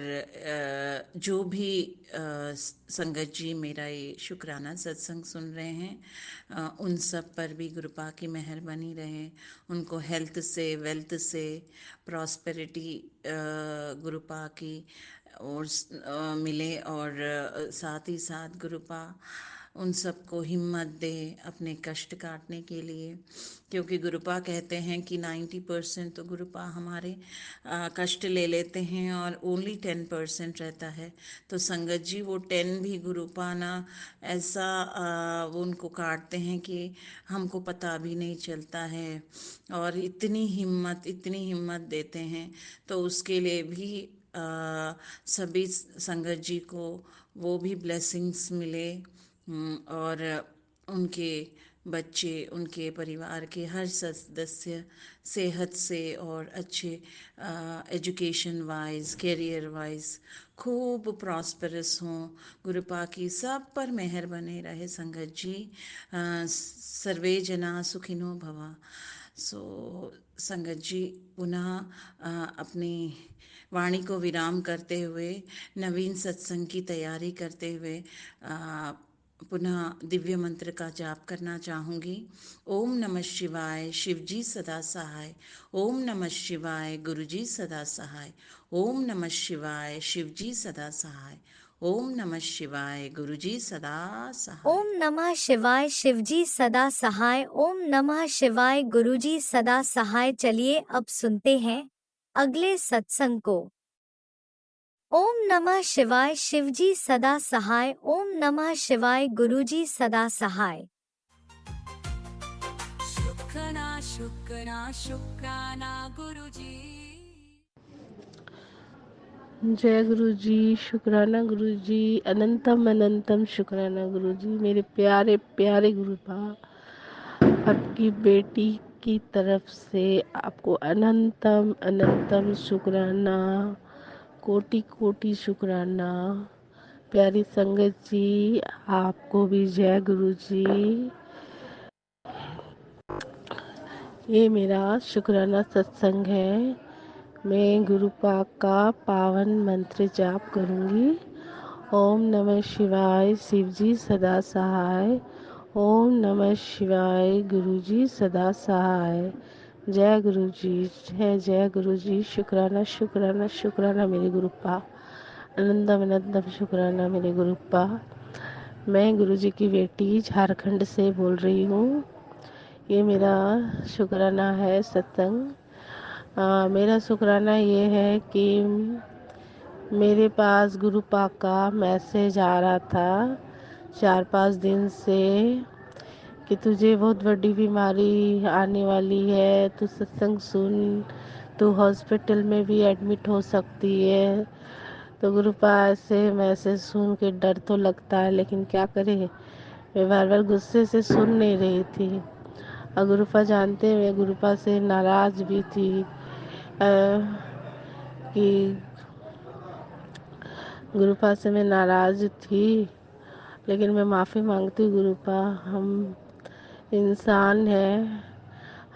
जो भी संगत जी मेरा ये शुक्राना सत्संग सुन रहे हैं, उन सब पर भी गुरुपा की मेहर बनी रहे, उनको हेल्थ से वेल्थ से प्रॉस्पेरिटी गुरुपा की और मिले, और साथ ही साथ गुरुपा उन सबको हिम्मत दे अपने कष्ट काटने के लिए, क्योंकि गुरुपा कहते हैं कि 90% तो गुरुपा हमारे कष्ट ले लेते हैं और ओनली 10% रहता है। तो संगत जी वो 10 भी गुरुपा ना ऐसा वो उनको काटते हैं कि हमको पता भी नहीं चलता है, और इतनी हिम्मत देते हैं। तो उसके लिए भी सभी संगत जी को वो भी ब्लेसिंग्स मिले, और उनके बच्चे, उनके परिवार के हर सदस्य सेहत से और अच्छे एजुकेशन वाइज, करियर वाइज खूब प्रॉस्परस हों। गुरुपा की सब पर मेहर बने रहे संगत जी। सर्वे जना सुखिनो भवा। सो संगत जी पुनः अपनी वाणी को विराम करते हुए, नवीन सत्संग की तैयारी करते हुए पुनः दिव्य मंत्र का जाप करना चाहूँगी। ओम नमः शिवाय, शिवजी सदा सहाय। ओम नमः शिवाय, गुरुजी सदा सहाय। ओम नमः शिवाय, शिवजी सदा सहाय। ओम नमः शिवाय, गुरुजी सदा सहाय। ओम नमः शिवाय, शिवजी सदा सहाय। ओम नमः शिवाय, गुरुजी सदा सहाय। चलिए अब सुनते हैं अगले सत्संग को। ओम नमः शिवाय, शिवजी सदा सहाय। ओम नमः शिवाय, गुरुजी सदा सहाय। शुक्राना गुरुजी। जय गुरु जी, शुक्राना गुरु जी, अनंतम अनंतम शुक्राना गुरु जी। मेरे प्यारे प्यारे गुरुपा, आपकी बेटी की तरफ से आपको अनंतम अनंतम शुक्राना, कोटि कोटि शुक्राना। प्यारी संगत जी, आपको भी जय गुरु जी। ये मेरा शुक्राना सत्संग है। मैं गुरुपा का पावन मंत्र जाप करूंगी। ओम नमः शिवाय, शिवजी सदा सहाय। ओम नमः शिवाय, गुरुजी सदा सहाय। जय गुरु जी, जय गुरु जी। शुक्राना शुक्राना शुक्राना मेरे गुरुपा, अनंतम अनंतम शुक्राना मेरे गुरुपा। मैं गुरु जी की बेटी झारखंड से बोल रही हूँ। ये मेरा शुक्राना है सत्संग। मेरा शुक्राना ये है कि मेरे पास गुरुपा का मैसेज आ रहा था 4-5 दिन से कि तुझे बहुत बड़ी बीमारी आने वाली है, तू सत्संग सुन, तू हॉस्पिटल में भी एडमिट हो सकती है। तो गुरुपा ऐसे मैसेज सुन के डर तो लगता है, लेकिन क्या करे, मैं बार बार गुस्से से सुन नहीं रही थी। और गुरुपा जानते हैं मैं गुरुपा से नाराज भी थी कि गुरुपा से मैं नाराज थी, लेकिन मैं माफ़ी मांगती हूँ गुरुपा। हम इंसान हैं,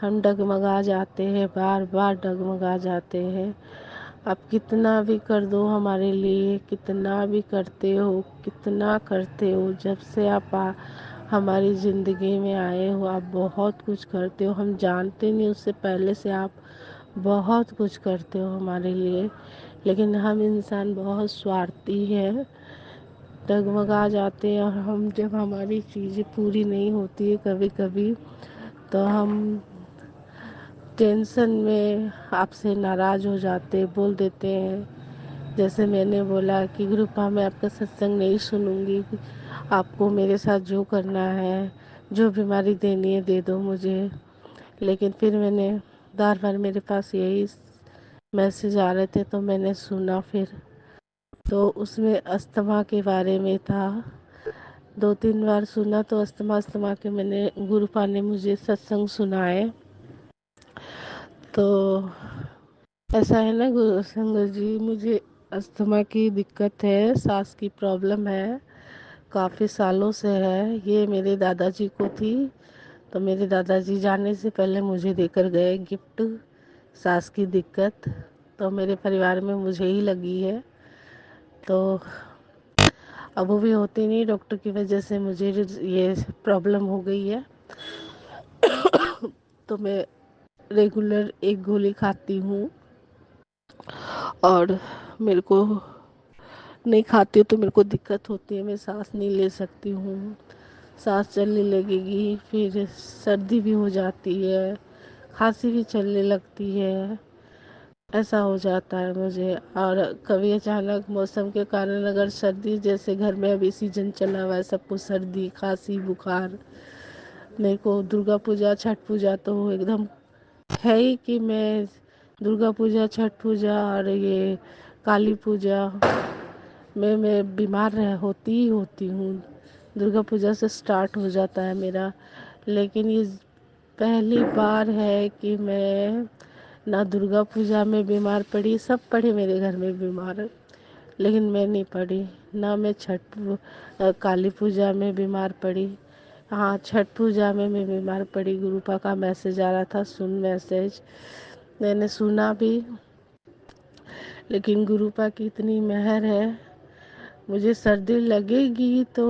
हम डगमगा जाते हैं, बार बार डगमगा जाते हैं। आप कितना भी कर दो हमारे लिए, कितना भी करते हो, कितना करते हो, जब से आप हमारी ज़िंदगी में आए हो आप बहुत कुछ करते हो। हम जानते नहीं, उससे पहले से आप बहुत कुछ करते हो हमारे लिए, लेकिन हम इंसान बहुत स्वार्थी हैं, डगमगा जाते हैं। और हम जब हमारी चीज़ें पूरी नहीं होती है कभी कभी, तो हम टेंशन में आपसे नाराज़ हो जाते, बोल देते हैं। जैसे मैंने बोला कि गुरुपा मैं आपका सत्संग नहीं सुनूंगी, आपको मेरे साथ जो करना है, जो बीमारी देनी है दे दो मुझे। लेकिन फिर मैंने बार बार मेरे पास यही मैसेज आ रहे थे, तो मैंने सुना फिर, तो उसमें अस्थमा के बारे में था। 2-3 बार सुना तो अस्थमा के मैंने गुरुपा ने मुझे सत्संग सुनाए। तो ऐसा है ना गुरु संगत जी, मुझे अस्थमा की दिक्कत है, सांस की प्रॉब्लम है, काफ़ी सालों से है। ये मेरे दादाजी को थी, तो मेरे दादाजी जाने से पहले मुझे देकर गए गिफ्ट, सांस की दिक्कत। तो मेरे परिवार में मुझे ही लगी है, तो अब वो भी होती नहीं, डॉक्टर की वजह से मुझे ये प्रॉब्लम हो गई है। तो मैं रेगुलर एक गोली खाती हूँ, और मेरे को नहीं खाती हूँ तो मेरे को दिक्कत होती है, मैं सांस नहीं ले सकती हूँ, सांस चलने लगेगी, फिर सर्दी भी हो जाती है, खांसी भी चलने लगती है, ऐसा हो जाता है मुझे। और कभी अचानक मौसम के कारण अगर सर्दी, जैसे घर में अभी सीजन चला हुआ है, सबको सर्दी खांसी बुखार, मेरे को दुर्गा पूजा छठ पूजा तो एकदम है ही कि मैं दुर्गा पूजा छठ पूजा और ये काली पूजा में मैं बीमार होती ही होती हूँ। दुर्गा पूजा से स्टार्ट हो जाता है मेरा, लेकिन ये पहली बार है कि मैं ना दुर्गा पूजा में बीमार पड़ी, सब पड़े मेरे घर में बीमार, लेकिन मैं नहीं पड़ी। ना मैं काली पूजा में बीमार पड़ी। हाँ, छठ पूजा में मैं बीमार पड़ी, गुरुपा का मैसेज आ रहा था, सुन मैसेज मैंने सुना भी, लेकिन गुरुपा की इतनी मेहर है, मुझे सर्दी लगेगी तो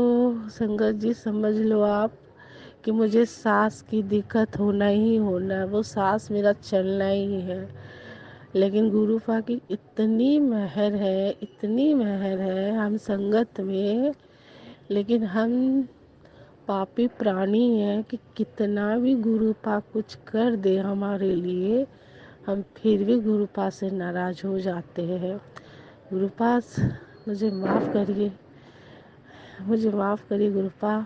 संगत जी समझ लो आप कि मुझे सांस की दिक्कत होना ही होना है, वो सांस मेरा चलना ही है। लेकिन गुरुपा की इतनी मेहर है, इतनी मेहर है हम संगत में, लेकिन हम पापी प्राणी हैं कि कितना भी गुरुपा कुछ कर दे हमारे लिए, हम फिर भी गुरुपा से नाराज हो जाते हैं। गुरुपा मुझे माफ़ करिए, मुझे माफ़ करिए गुरुपा,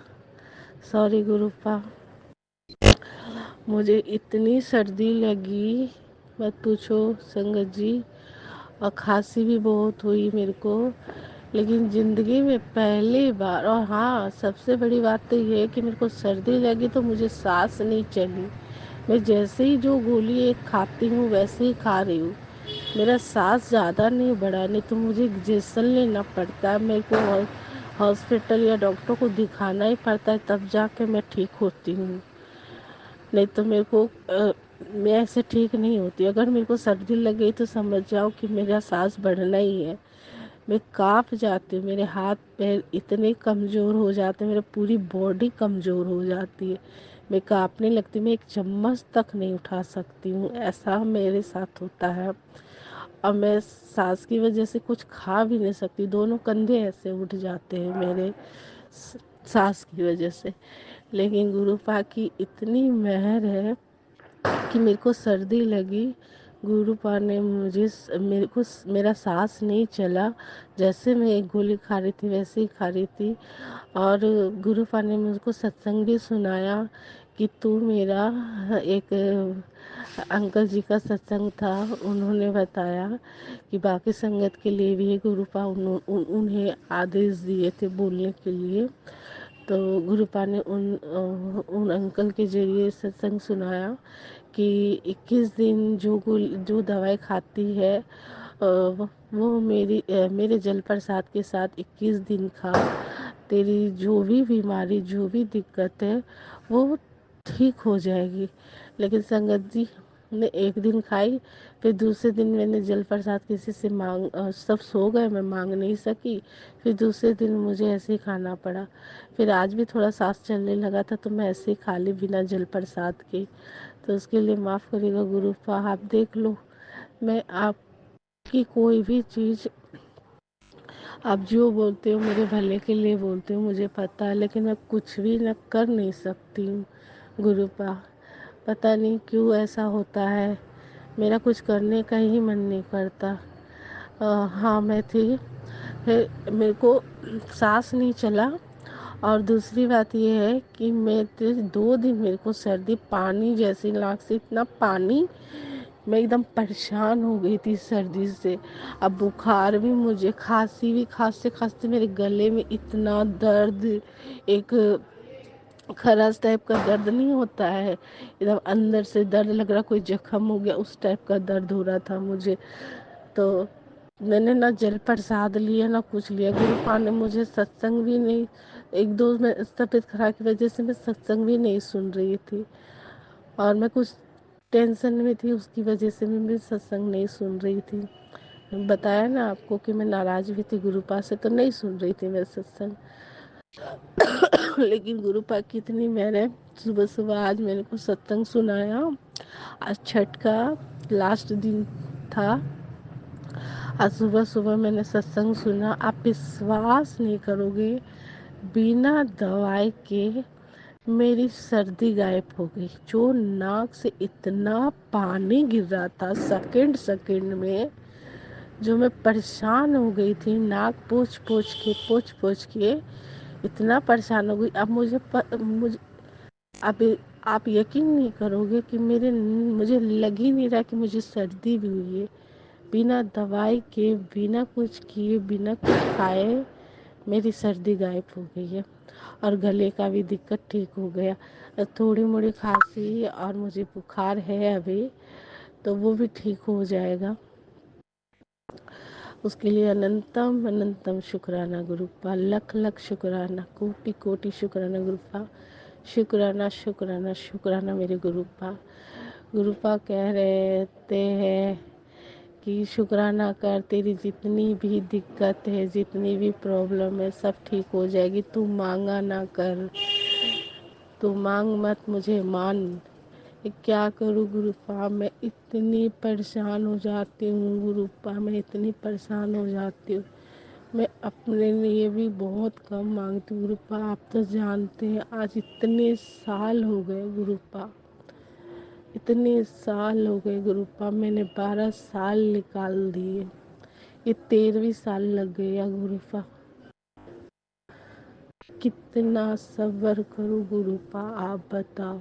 सॉरी गुरुपा। मुझे इतनी सर्दी लगी मत पूछो संगत जी, और खांसी भी बहुत हुई मेरे को, लेकिन ज़िंदगी में पहली बार। और हाँ, सबसे बड़ी बात तो ये है कि मेरे को सर्दी लगी तो मुझे सांस नहीं चली, मैं जैसे ही जो गोली एक खाती हूँ वैसे ही खा रही हूँ, मेरा सांस ज़्यादा नहीं बढ़ा, नहीं तो मुझे इंजेक्शन लेना पड़ता है, मेरे को हॉस्पिटल या डॉक्टर को दिखाना ही पड़ता है, तब जाके मैं ठीक होती हूँ, नहीं तो मेरे को मैं ऐसे ठीक नहीं होती। अगर मेरे को सर्दी लग गई तो समझ जाओ कि मेरा सांस बढ़ना ही है, मैं काँप जाती हूँ, मेरे हाथ पैर इतने कमज़ोर हो जाते हैं, मेरी पूरी बॉडी कमज़ोर हो जाती है, मैं काँपने लगती, मैं एक चम्मच तक नहीं उठा सकती हूँ, ऐसा मेरे साथ होता है। और मैं सांस की वजह से कुछ खा भी नहीं सकती, दोनों कंधे ऐसे उठ जाते हैं मेरे सांस की वजह से। लेकिन गुरुपा की इतनी मेहर है कि मेरे को सर्दी लगी, गुरुपा ने मुझे मेरे को मेरा सांस नहीं चला, जैसे मैं एक गोली खा रही थी वैसे ही खा रही थी। और गुरुपा ने मुझको सत्संग भी सुनाया कि तू मेरा, एक अंकल जी का सत्संग था, उन्होंने बताया कि बाकी संगत के लिए भी गुरुपा उन्हें आदेश दिए थे बोलने के लिए, तो गुरुपा ने उन अंकल के जरिए सत्संग सुनाया कि 21 दिन जो दवाई खाती है, वो मेरे जल प्रसाद के साथ 21 दिन खा, तेरी जो भी बीमारी जो भी दिक्कत है वो ठीक हो जाएगी। लेकिन संगत जी ने एक दिन खाई, फिर दूसरे दिन मैंने जल प्रसाद किसी से सब सो गए, मैं मांग नहीं सकी, फिर दूसरे दिन मुझे ऐसे ही खाना पड़ा। फिर आज भी थोड़ा सांस चलने लगा था तो मैं ऐसे ही खा ली बिना जल प्रसाद के, तो उसके लिए माफ़ करिएगा गुरुपा। आप देख लो, मैं आपकी कोई भी चीज़, आप जो बोलते हो मेरे भले के लिए बोलते हो मुझे पता है, लेकिन मैं कुछ भी न कर नहीं सकती हूँ गुरुपा, पता नहीं क्यों ऐसा होता है, मेरा कुछ करने का ही मन नहीं करता। हाँ, मैं थी, फिर मेरे को सांस नहीं चला, और दूसरी बात ये है कि मैं 2 दिन मेरे को सर्दी पानी जैसी नाक से इतना पानी, मैं एकदम परेशान हो गई थी सर्दी से। अब बुखार भी मुझे, खांसी भी, खांसते खांसते मेरे गले में इतना दर्द, एक खराश टाइप का दर्द नहीं होता है, एकदम अंदर से दर्द लग रहा कोई जख्म हो गया, उस टाइप का दर्द हो रहा था मुझे। तो मैंने ना जल प्रसाद लिया ना कुछ लिया। गुरुपा ने मुझे सत्संग भी नहीं, एक दो में तबीयत खराब की वजह से मैं सत्संग भी नहीं सुन रही थी, और मैं कुछ टेंशन में थी, उसकी वजह से मैं सत्संग नहीं सुन रही थी। बताया ना आपको कि मैं नाराज भी थी गुरुपा से, तो नहीं सुन रही थी मैं सत्संग। लेकिन गुरुपा की इतनी मैंने सुबह सुबह आज मेरे को सत्संग सुनाया। आज छठ का लास्ट दिन था। आज सुबह सुबह मैंने सत्संग सुना। आप विश्वास नहीं करोगे, बिना दवाई के मेरी सर्दी गायब हो गई। जो नाक से इतना पानी गिर रहा था सेकंड सेकंड में, जो मैं परेशान हो गई थी, नाक पोंछ पोंछ के इतना परेशान हो गई। अब मुझे आप आप यकीन नहीं करोगे कि मुझे लग ही नहीं रहा कि मुझे सर्दी भी हुई है। बिना दवाई के, बिना कुछ किए, बिना कुछ खाए मेरी सर्दी गायब हो गई है, और गले का भी दिक्कत ठीक हो गया। थोड़ी मोड़ी खांसी और मुझे बुखार है अभी, तो वो भी ठीक हो जाएगा। उसके लिए अनंतम अनंतम शुक्राना गुरुपा, लख लख शुक्राना, कोटि कोटि शुक्राना गुरुपा। शुक्राना शुक्राना शुक्राना मेरे गुरुपा। गुरुपा कह रहते हैं कि शुक्राना कर, तेरी जितनी भी दिक्कत है, जितनी भी प्रॉब्लम है, सब ठीक हो जाएगी। तू मांगा ना कर, तू मांग मत, मुझे मान। क्या करूँ गुरुपा, मैं इतनी परेशान हो जाती हूँ गुरुपा, मैं इतनी परेशान हो जाती हूँ। मैं अपने लिए भी बहुत कम मांगती हूँ गुरुपा। आप तो जानते हैं आज इतने साल हो गए गुरुपा, इतने साल हो गए गुरुपा, मैंने 12 साल निकाल दिए, ये 13वीं साल लग गया गुरुपा। कितना सब्र करूँ गुरुपा, आप बताओ।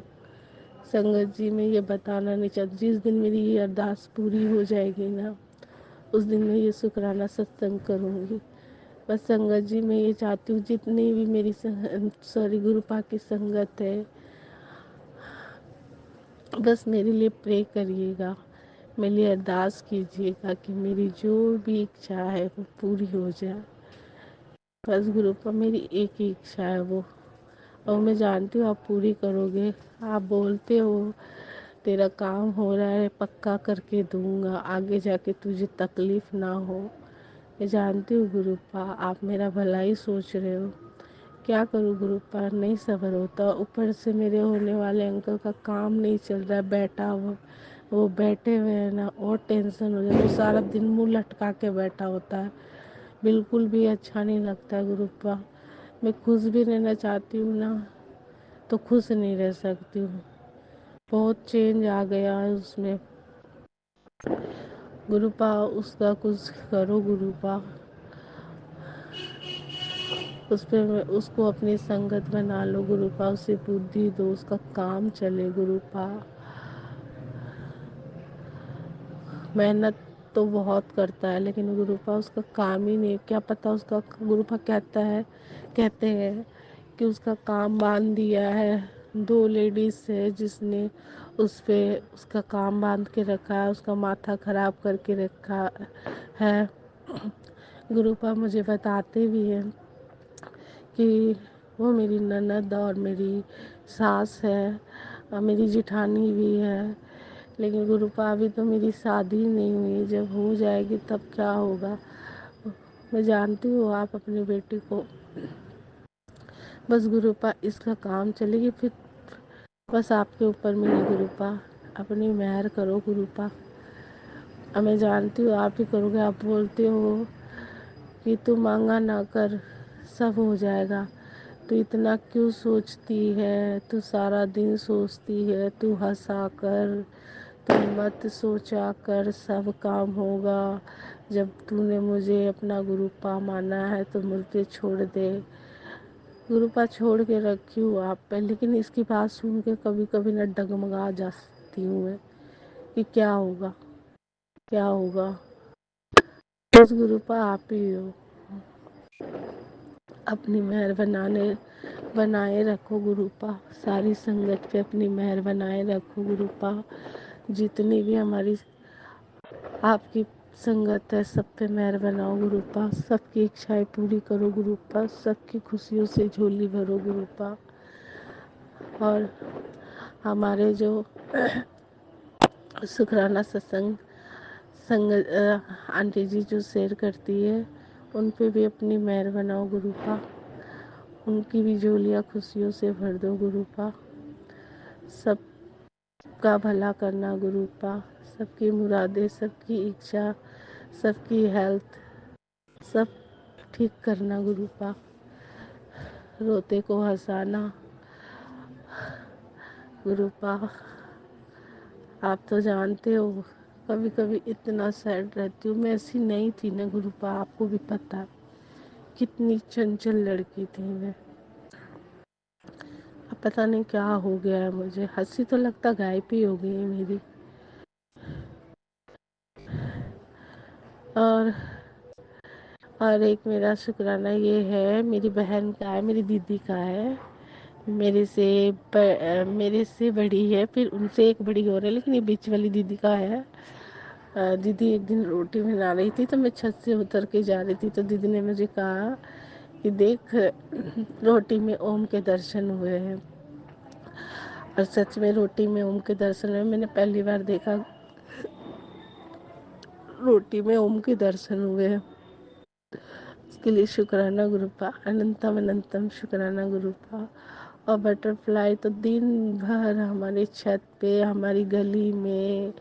संगत जी, मैं ये बताना नहीं चाहती, जिस दिन मेरी ये अरदास पूरी हो जाएगी ना, उस दिन मैं ये शुक्राना सत्संग करूँगी। बस संगत जी, मैं ये चाहती हूँ जितनी भी मेरी गुरुपा की संगत है, बस मेरे लिए प्रे करिएगा, मेरे लिए अरदास कीजिएगा कि मेरी जो भी इच्छा है वो पूरी हो जाए। बस गुरुपा मेरी एक ही इच्छा है वो, और मैं जानती हूँ आप पूरी करोगे। आप बोलते हो तेरा काम हो रहा है, पक्का करके दूंगा, आगे जाके तुझे तकलीफ ना हो। मैं जानती हूँ गुरुपा, आप मेरा भला ही सोच रहे हो। क्या करूँ गुरुपा, नहीं सब्र होता। ऊपर से मेरे होने वाले अंकल का काम नहीं चल रहा है, बैठा वो बैठे हुए हैं ना, और टेंशन हो जाता है। वो सारा दिन मुंह लटका के बैठा होता है, बिल्कुल भी अच्छा नहीं लगता है गुरुपा। मैं खुश भी रहना चाहती हूँ ना, तो खुश नहीं रह सकती हूँ। बहुत चेंज आ गया है उसमें गुरुपा, उसका कुछ करो गुरुपा। उस पे उसको अपनी संगत बना लो गुरुपा, उसे बुद्धि दो, उसका काम चले गुरुपा। मेहनत तो बहुत करता है, लेकिन गुरुपा उसका काम ही नहीं, क्या पता उसका, गुरुपा कहते हैं कि उसका काम बांध दिया है 2 लेडीज से, जिसने उस पे उसका काम बांध के रखा है, उसका माथा खराब करके रखा है। गुरुपा मुझे बताते भी हैं कि वो मेरी ननद और मेरी सास है, और मेरी जिठानी भी है। लेकिन गुरुपा अभी तो मेरी शादी नहीं हुई, जब हो जाएगी तब क्या होगा। मैं जानती हूँ आप अपनी बेटी को, बस गुरुपा इसका काम चलेगी, फिर बस आपके ऊपर मेरी गुरुपा, अपनी मेहर करो गुरुपा। अब मैं जानती हूँ आप ही करोगे। आप बोलते हो कि तू मांगा ना कर, सब हो जाएगा। तू इतना क्यों सोचती है, तू सारा दिन सोचती है, तू हंसा कर, तू मत सोचा कर, सब काम होगा। जब तूने मुझे अपना गुरुपा माना है तो मुझे छोड़ दे। गुरुपा छोड़ के रखी हूँ आप पे, लेकिन इसकी बात सुन के कभी कभी न डगमगा जाती हूँ मैं कि क्या होगा क्या होगा। बस गुरुपा आप ही हो, अपनी मेहर बनाए रखो गुरुपा, सारी संगत पे अपनी मेहर बनाए रखो गुरुपा। जितनी भी हमारी आपकी संगत है सब पे मेहर बनाओ गुरुपा, सबकी इच्छाएं पूरी करो गुरुपा, सबकी खुशियों से झोली भरो गुरुपा। और हमारे जो शुक्राना सत्संग आंटी जी जो शेयर करती है उन पे भी अपनी मेहर बनाओ गुरुपा, उनकी भी झोलियाँ खुशियों से भर दो गुरुपा। सबका भला करना गुरुपा, सबकी मुरादें, सबकी इच्छा, सबकी हेल्थ सब ठीक करना गुरुपा। रोते को हंसाना गुरुपा। आप तो जानते हो कभी कभी इतना सैड रहती हूँ, मैं ऐसी नहीं थी ना गुरुपा, आपको भी पता है कितनी चंचल लड़की थी मैं। अब पता नहीं क्या हो गया है मुझे, हंसी तो लगता गायब ही हो गई है मेरी। और एक मेरा शुक्राना ये है, मेरी बहन का है, मेरी दीदी का है, मेरे से बड़ी है, फिर उनसे एक बड़ी और है, लेकिन ये बीच वाली दीदी का है। दीदी एक दिन रोटी बना रही थी तो मैं छत से उतर के जा रही थी, तो दीदी ने मुझे कहा कि देख रोटी में ओम के दर्शन हुए हैं। और सच में रोटी में ओम के दर्शन हुए, मैंने पहली बार देखा रोटी में ओम के दर्शन हुए हैं। इसके लिए शुक्राना गुरुपा, अनंतम अनंतम शुक्राना गुरुपा। और बटरफ्लाई तो दिन भर हमारी छत पे, हमारी गली में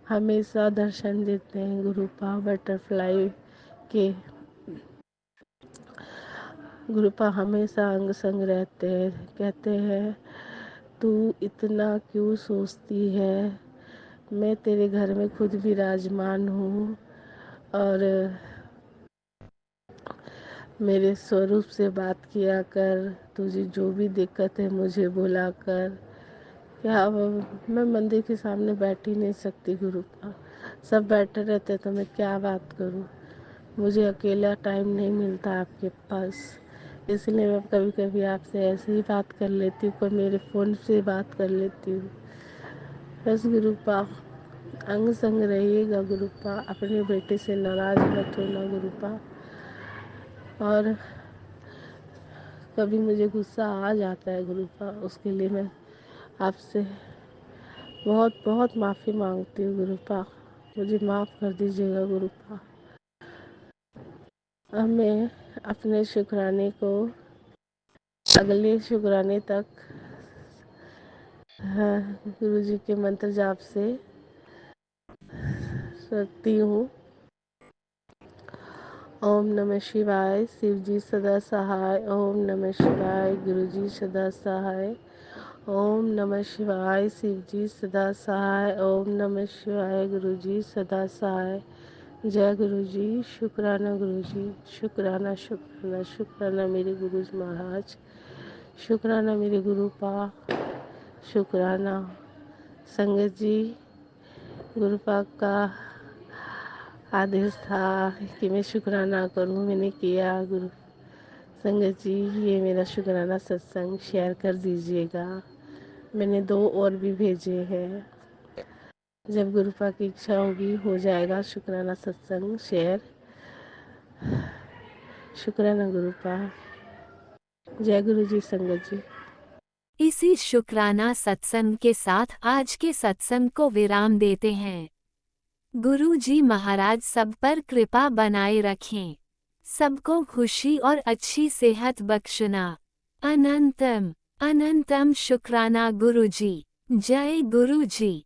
हमेशा दर्शन देते हैं गुरुपा बटरफ्लाई के। गुरुपा हमेशा अंग संग रहते हैं, कहते हैं तू इतना क्यों सोचती है, मैं तेरे घर में खुद विराजमान हूँ और मेरे स्वरूप से बात किया कर, तुझे जो भी दिक्कत है मुझे बुला कर। क्या मैं मंदिर के सामने बैठ ही नहीं सकती गुरुपा, सब बैठे रहते तो मैं क्या बात करूँ, मुझे अकेला टाइम नहीं मिलता आपके पास, इसलिए मैं कभी कभी आपसे ऐसे ही बात कर लेती हूँ, कोई मेरे फ़ोन से बात कर लेती हूँ। बस गुरुपा अंग संग रहिएगा गुरुपा, अपने बेटे से नाराज मत होना गुरुपा। और कभी मुझे गुस्सा आ जाता है गुरुपा, उसके लिए मैं आपसे बहुत बहुत माफ़ी मांगती हूँ गुरुपा, मुझे माफ़ कर दीजिएगा गुरुपा। अब मैं अपने शुक्राने को अगले शुक्राने तक गुरु जी के मंत्र जाप से रखती हूँ। ओम नमः शिवाय, शिव जी सदा सहाय। ओम नमः शिवाय, गुरु जी सदा सहाय। ओम नमः शिवाय, शिव जी सदा सहाय। ओम नमः शिवाय, गुरु जी सदा सहाय। जय गुरु जी, शुक्राना गुरु जी, शुक्राना शुक्राना शुक्राना मेरे गुरु जी महाराज, शुक्राना मेरे गुरु पा, शुक्राना संगत जी। गुरु पाक का आदेश था कि मैं शुक्राना करूं, मैंने किया। गुरु संगत जी ये मेरा शुक्राना सत्संग शेयर कर दीजिएगा, मैंने 2 और भी भेजे हैं, जब गुरु पाक की इच्छा होगी हो जाएगा शुक्राना सत्संग शेयर। शुक्राना गुरु पाक। जय गुरु जी संगत जी। इसी शुक्राना सत्संग के साथ आज के सत्संग को विराम देते हैं। गुरु जी महाराज सब पर कृपा बनाए रखें, सबको खुशी और अच्छी सेहत बख्शना। अनंतम अनंतम शुक्राना गुरु जी। जय गुरु जी।